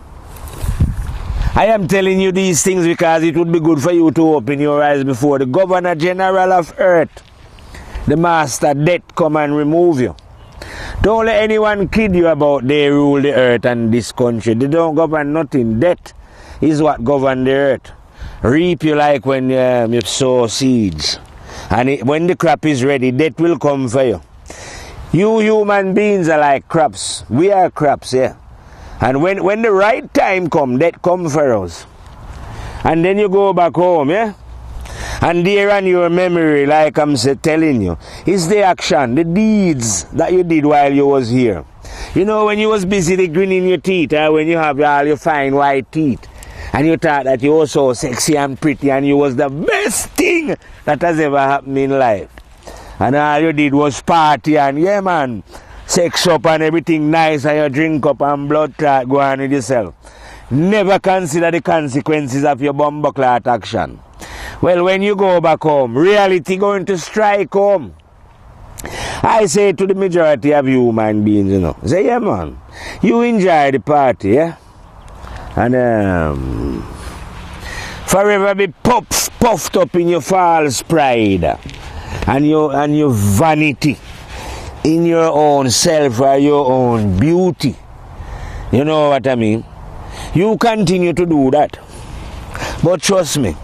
I am telling you these things because it would be good for you to open your eyes before the Governor General of Earth, the Master Death, come and remove you. Don't let anyone kid you about they rule the earth and this country. They don't govern nothing. Death is what govern the earth. Reap you like when you sow seeds. And when the crop is ready, death will come for you. You human beings are like crops. We are crops, yeah. And when the right time comes, death come for us. And then you go back home, yeah. And there on your memory, like I'm telling you, is the action, the deeds that you did while you was here. You know, when you was busy grinning your teeth, when you have all your fine white teeth, and you thought that you were so sexy and pretty, and you was the best thing that has ever happened in life. And all you did was party and, yeah, man, sex up and everything nice, and you drink up and blood clot go on with yourself. Never consider the consequences of your bumbo clot action. Well, when you go back home, reality going to strike home. I say to the majority of human beings, you know, say, yeah, man, you enjoy the party, yeah? And forever be puffed up in your false pride and your vanity in your own self or your own beauty. You know what I mean? You continue to do that. But trust me,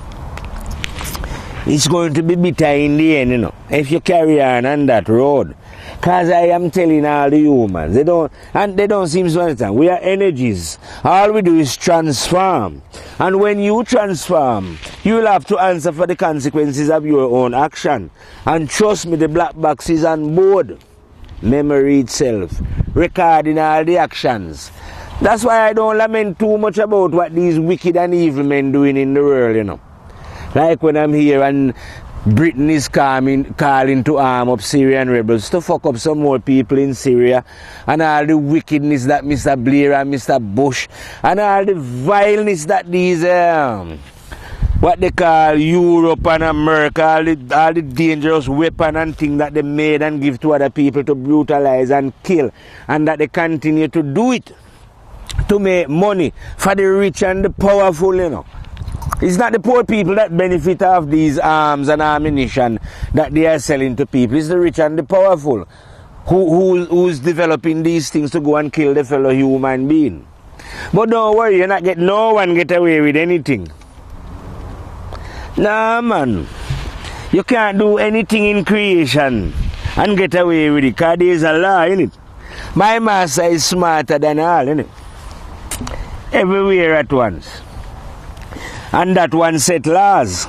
it's going to be bitter in the end, you know, if you carry on that road. Because I am telling all the humans, they don't seem to understand. We are energies. All we do is transform. And when you transform, you will have to answer for the consequences of your own action. And trust me, the black box is on board. Memory itself, recording all the actions. That's why I don't lament too much about what these wicked and evil men doing in the world, you know. Like when I'm here and Britain is calling to arm up Syrian rebels to fuck up some more people in Syria, and all the wickedness that Mr. Blair and Mr. Bush, and all the vileness that these what they call Europe and America, all the dangerous weapon and thing that they made and give to other people to brutalize and kill, and that they continue to do it to make money for the rich and the powerful, you know. It's not the poor people that benefit of these arms and ammunition that they are selling to people. It's the rich and the powerful who's developing these things to go and kill the fellow human being. But don't worry, no one get away with anything. Nah, man. You can't do anything in creation and get away with it, because there's a law in it. My master is smarter than all, innit? Everywhere at once. And that one set laws.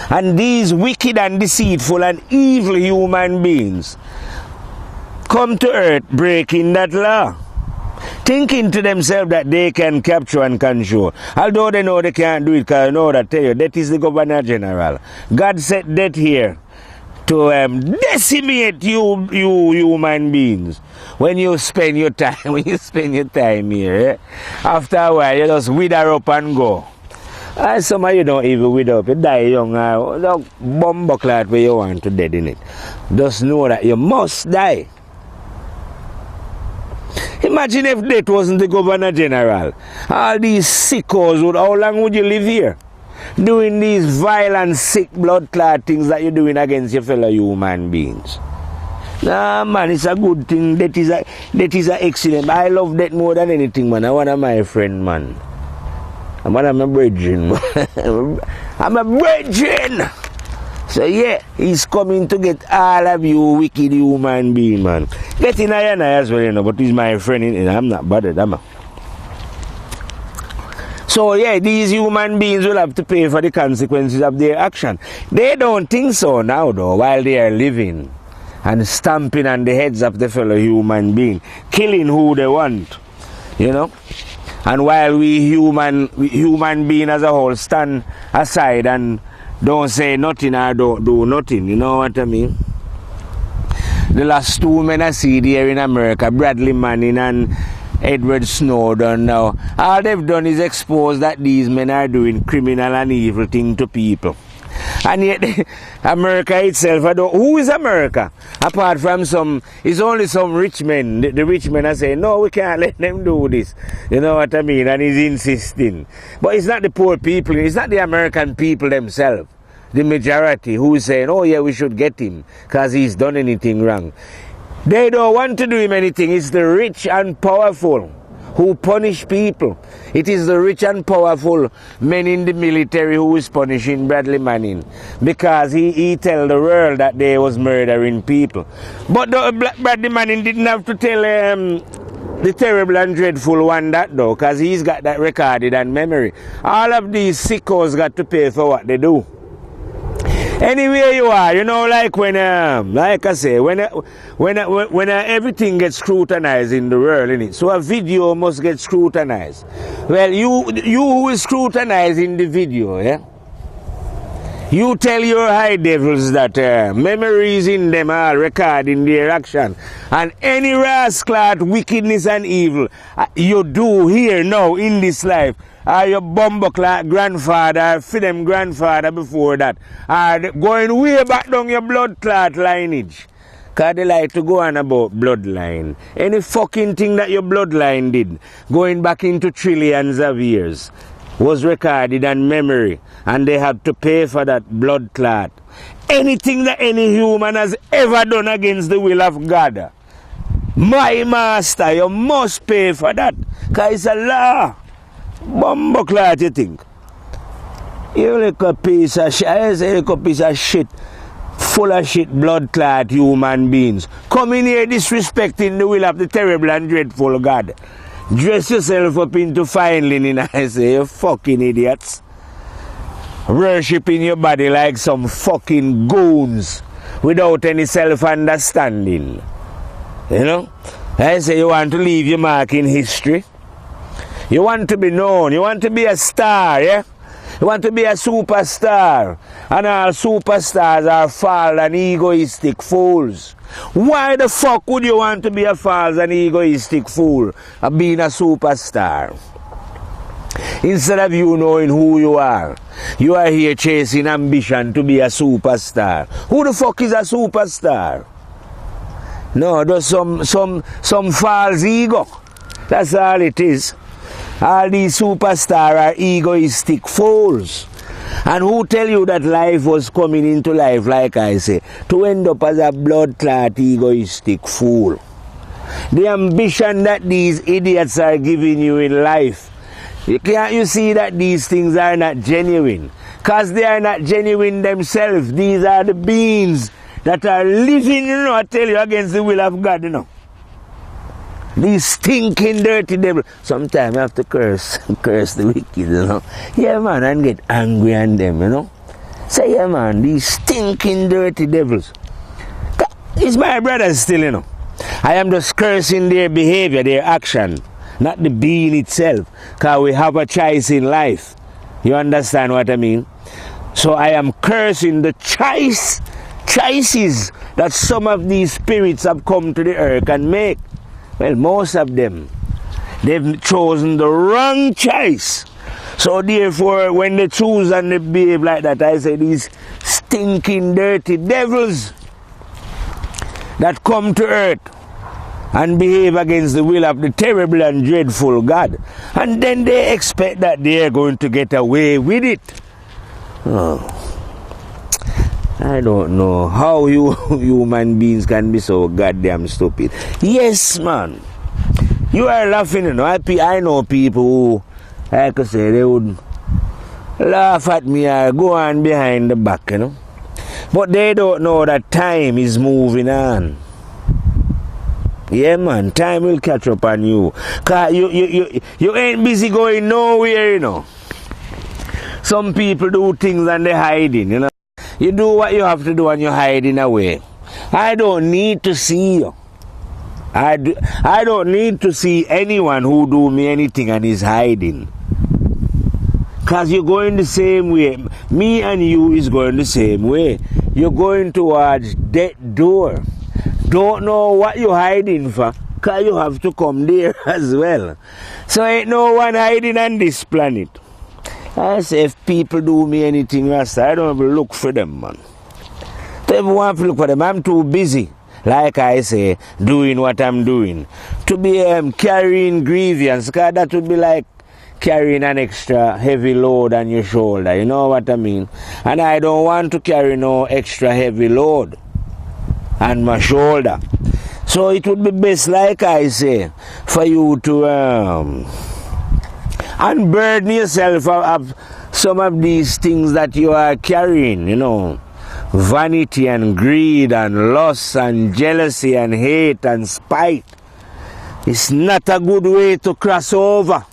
And these wicked and deceitful and evil human beings come to earth breaking that law, thinking to themselves that they can capture and control. Although they know they can't do it, because I know that tell you, that is the Governor General. God set that here to decimate you human beings. When you spend your time, here, eh? After a while you just wither up and go. And some of you don't even wither up. You die young, don't bumbo clot where you want to dead in it. Just know that you must die. Imagine if that wasn't the Governor General. All these sickos, how long would you live here? Doing these violent, sick, blood clot things that you're doing against your fellow human beings. Nah, man, it's a good thing. That is a excellent. I love that more than anything, man. I want to my friend, man. I'm a brethren. I'm a brethren. So yeah, he's coming to get all of you wicked human beings, man. Get in I as well, you know, but he's my friend, and I'm not bothered, am I? So yeah, these human beings will have to pay for the consequences of their action. They don't think so now, though, while they are living and stamping on the heads of the fellow human being, killing who they want, you know. And while we human being as a whole stand aside and don't say nothing or don't do nothing, you know what I mean? The last two men I see there in America, Bradley Manning and Edward Snowden now, all they've done is expose that these men are doing criminal and evil things to people. And yet, America itself, who is America? Apart from it's only some rich men. The rich men are saying, no, we can't let them do this. You know what I mean? And he's insisting. But it's not the poor people, it's not the American people themselves, the majority, who is saying, oh yeah, we should get him because he's done anything wrong. They don't want to do him anything. It's the rich and powerful who punish people. It is the rich and powerful men in the military who is punishing Bradley Manning, because he tell the world that they was murdering people. But Bradley Manning didn't have to tell the terrible and dreadful one that, though, because he's got that recorded and memory. All of these sickos got to pay for what they do. Anywhere you are, you know, like when, like I say, when everything gets scrutinized in the world, innit? So a video must get scrutinized. Well, you who is scrutinizing the video, yeah? You tell your high devils that memories in them are recording their action. And any rascal, wickedness and evil you do here now in this life, or your bumbuckler grandfather, for them grandfather before that, are going way back down your blood clot lineage. Because they like to go on about bloodline. Any fucking thing that your bloodline did, going back into trillions of years, was recorded on memory, and they had to pay for that blood clot. Anything that any human has ever done against the will of God, my master, you must pay for that, because it's a law. Bumbo clot, you think? You like a piece of shit, I say like a piece of shit, full of shit, blood clot human beings. Come in here disrespecting the will of the terrible and dreadful God. Dress yourself up into fine linen, I say, you fucking idiots. Worshipping your body like some fucking goons without any self-understanding. You know? I say you want to leave your mark in history. You want to be known. You want to be a star, yeah? You want to be a superstar. And all superstars are false and egoistic fools. Why the fuck would you want to be a false and egoistic fool of being a superstar? Instead of you knowing who you are here chasing ambition to be a superstar. Who the fuck is a superstar? No, there's some false ego. That's all it is. All these superstars are egoistic fools. And who tell you that life was coming into life, like I say, to end up as a blood clot egoistic fool? The ambition that these idiots are giving you in life, can't you see that these things are not genuine? Because they are not genuine themselves. These are the beings that are living, you know, I tell you, against the will of God, you know. These stinking dirty devils. Sometimes you have to curse the wicked, you know. Yeah, man, and get angry on them, you know. Say, yeah, man, these stinking dirty devils. It's my brothers still, you know. I am just cursing their behavior, their action, not the being itself. Because we have a choice in life. You understand what I mean? So I am cursing the choices that some of these spirits have come to the earth and make. Well, most of them, they've chosen the wrong choice. So therefore, when they choose and they behave like that, I say these stinking, dirty devils that come to earth and behave against the will of the terrible and dreadful God. And then they expect that they are going to get away with it. Oh. I don't know how you human beings can be so goddamn stupid. Yes, man. You are laughing, you know. I know people who, like I say, they would laugh at me or go on behind the back, you know. But they don't know that time is moving on. Yeah, man. Time will catch up on you. Because you ain't busy going nowhere, you know. Some people do things and they're hiding, you know. You do what you have to do and you're hiding away. I don't need to see you. I don't need to see anyone who do me anything and is hiding. Because you're going the same way. Me and you is going the same way. You're going towards that door. Don't know what you're hiding for. Because you have to come there as well. So ain't no one hiding on this planet. I say if people do me anything, Rasta, I don't even look for them, man. Don't even want to look for them. I'm too busy, like I say, doing what I'm doing. To be carrying grievance, because that would be like carrying an extra heavy load on your shoulder, you know what I mean? And I don't want to carry no extra heavy load on my shoulder. So it would be best, like I say, for you to unburden yourself of some of these things that you are carrying, you know. Vanity and greed and lust and jealousy and hate and spite. It's not a good way to cross over.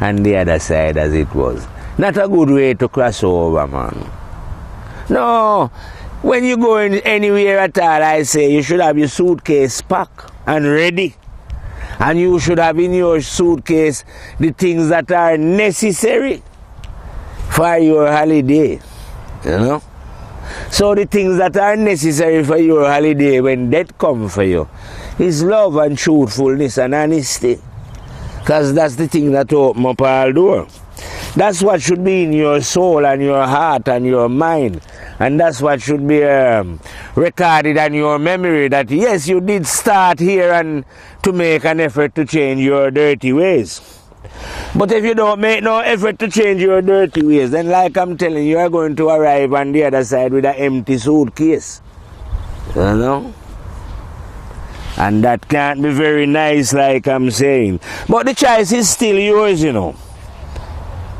and the other side as it was. Not a good way to cross over, man. No, when you go in anywhere at all, I say you should have your suitcase packed and ready. And you should have in your suitcase the things that are necessary for your holiday. You know? So the things that are necessary for your holiday when death comes for you is love and truthfulness and honesty. Because that's the thing that opens up all doors. That's what should be in your soul and your heart and your mind. And that's what should be recorded in your memory, that yes, you did start here and to make an effort to change your dirty ways. But if you don't make no effort to change your dirty ways, then like I'm telling you, are going to arrive on the other side with an empty suitcase. You know? And that can't be very nice, like I'm saying. But the choice is still yours, you know.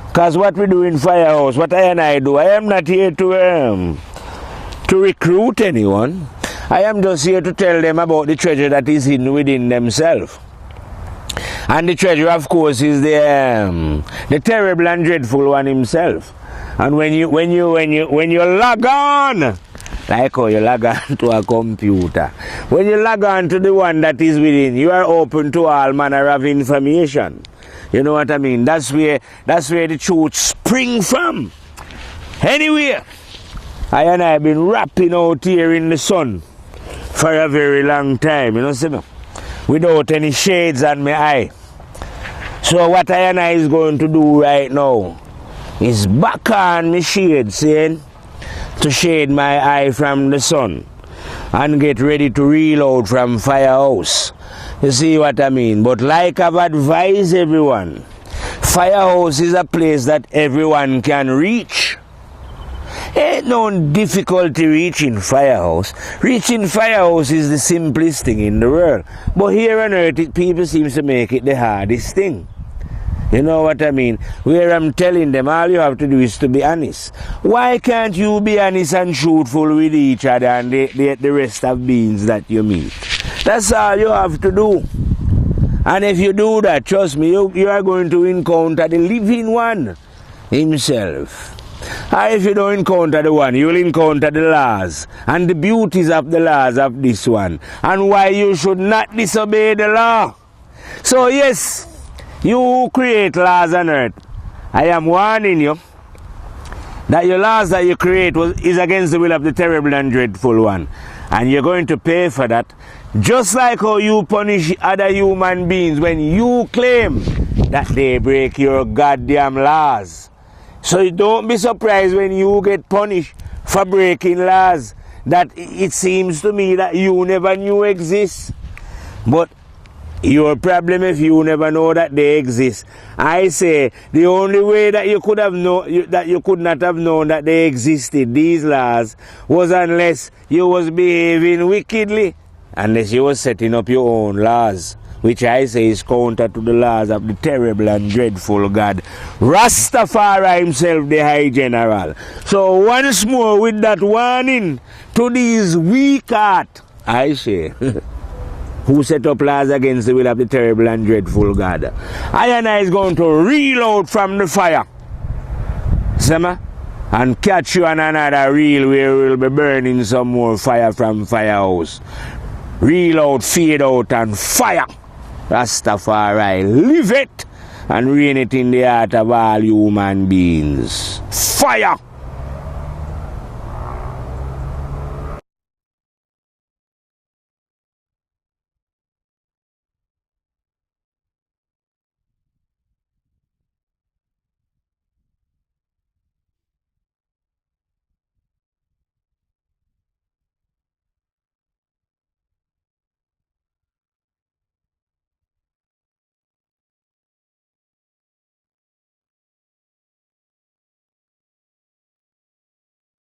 Because what we do in Firehouse, what I and I do, I am not here to recruit anyone. I am just here to tell them about the treasure that is hidden within themselves. And the treasure, of course, is the terrible and dreadful one himself. And when you log on, like how you log on to a computer, when you log on to the one that is within, you are open to all manner of information. You know what I mean? That's where the truth spring from. Anyway, I and I have been rapping out here in the sun for a very long time, you know, see me? Without any shades on my eye. So what I and I is going to do right now is back on my shades, saying, to shade my eye from the sun and get ready to reload from Firehouse. You see what I mean? But like I've advised everyone, Firehouse is a place that everyone can reach. Ain't no difficulty reaching Firehouse. Reaching Firehouse is the simplest thing in the world. But here on earth, people seem to make it the hardest thing. You know what I mean? Where I'm telling them, all you have to do is to be honest. Why can't you be honest and truthful with each other and the rest of beings that you meet? That's all you have to do. And if you do that, trust me, you are going to encounter the living one himself. Or if you don't encounter the one, you will encounter the laws and the beauties of the laws of this one, and why you should not disobey the law. So yes, you who create laws on earth, I am warning you that your laws that you create is against the will of the terrible and dreadful one. And you're going to pay for that. Just like how you punish other human beings when you claim that they break your goddamn laws. So don't be surprised when you get punished for breaking laws that it seems to me that you never knew exist. But your problem if you never know that they exist. I say the only way that you could have that you could not have known that they existed, these laws, was unless you was behaving wickedly, unless you was setting up your own laws, which I say is counter to the laws of the terrible and dreadful God, Rastafari himself, the High General. So once more with that warning to these weak heart, I say, who set up laws against the will of the terrible and dreadful God, I and I is going to reload from the fire, see me? And catch you on another reel where we'll be burning some more fire from Firehouse. Reload, fade out, and fire. Rastafari, live it and reign it in the heart of all human beings. Fire!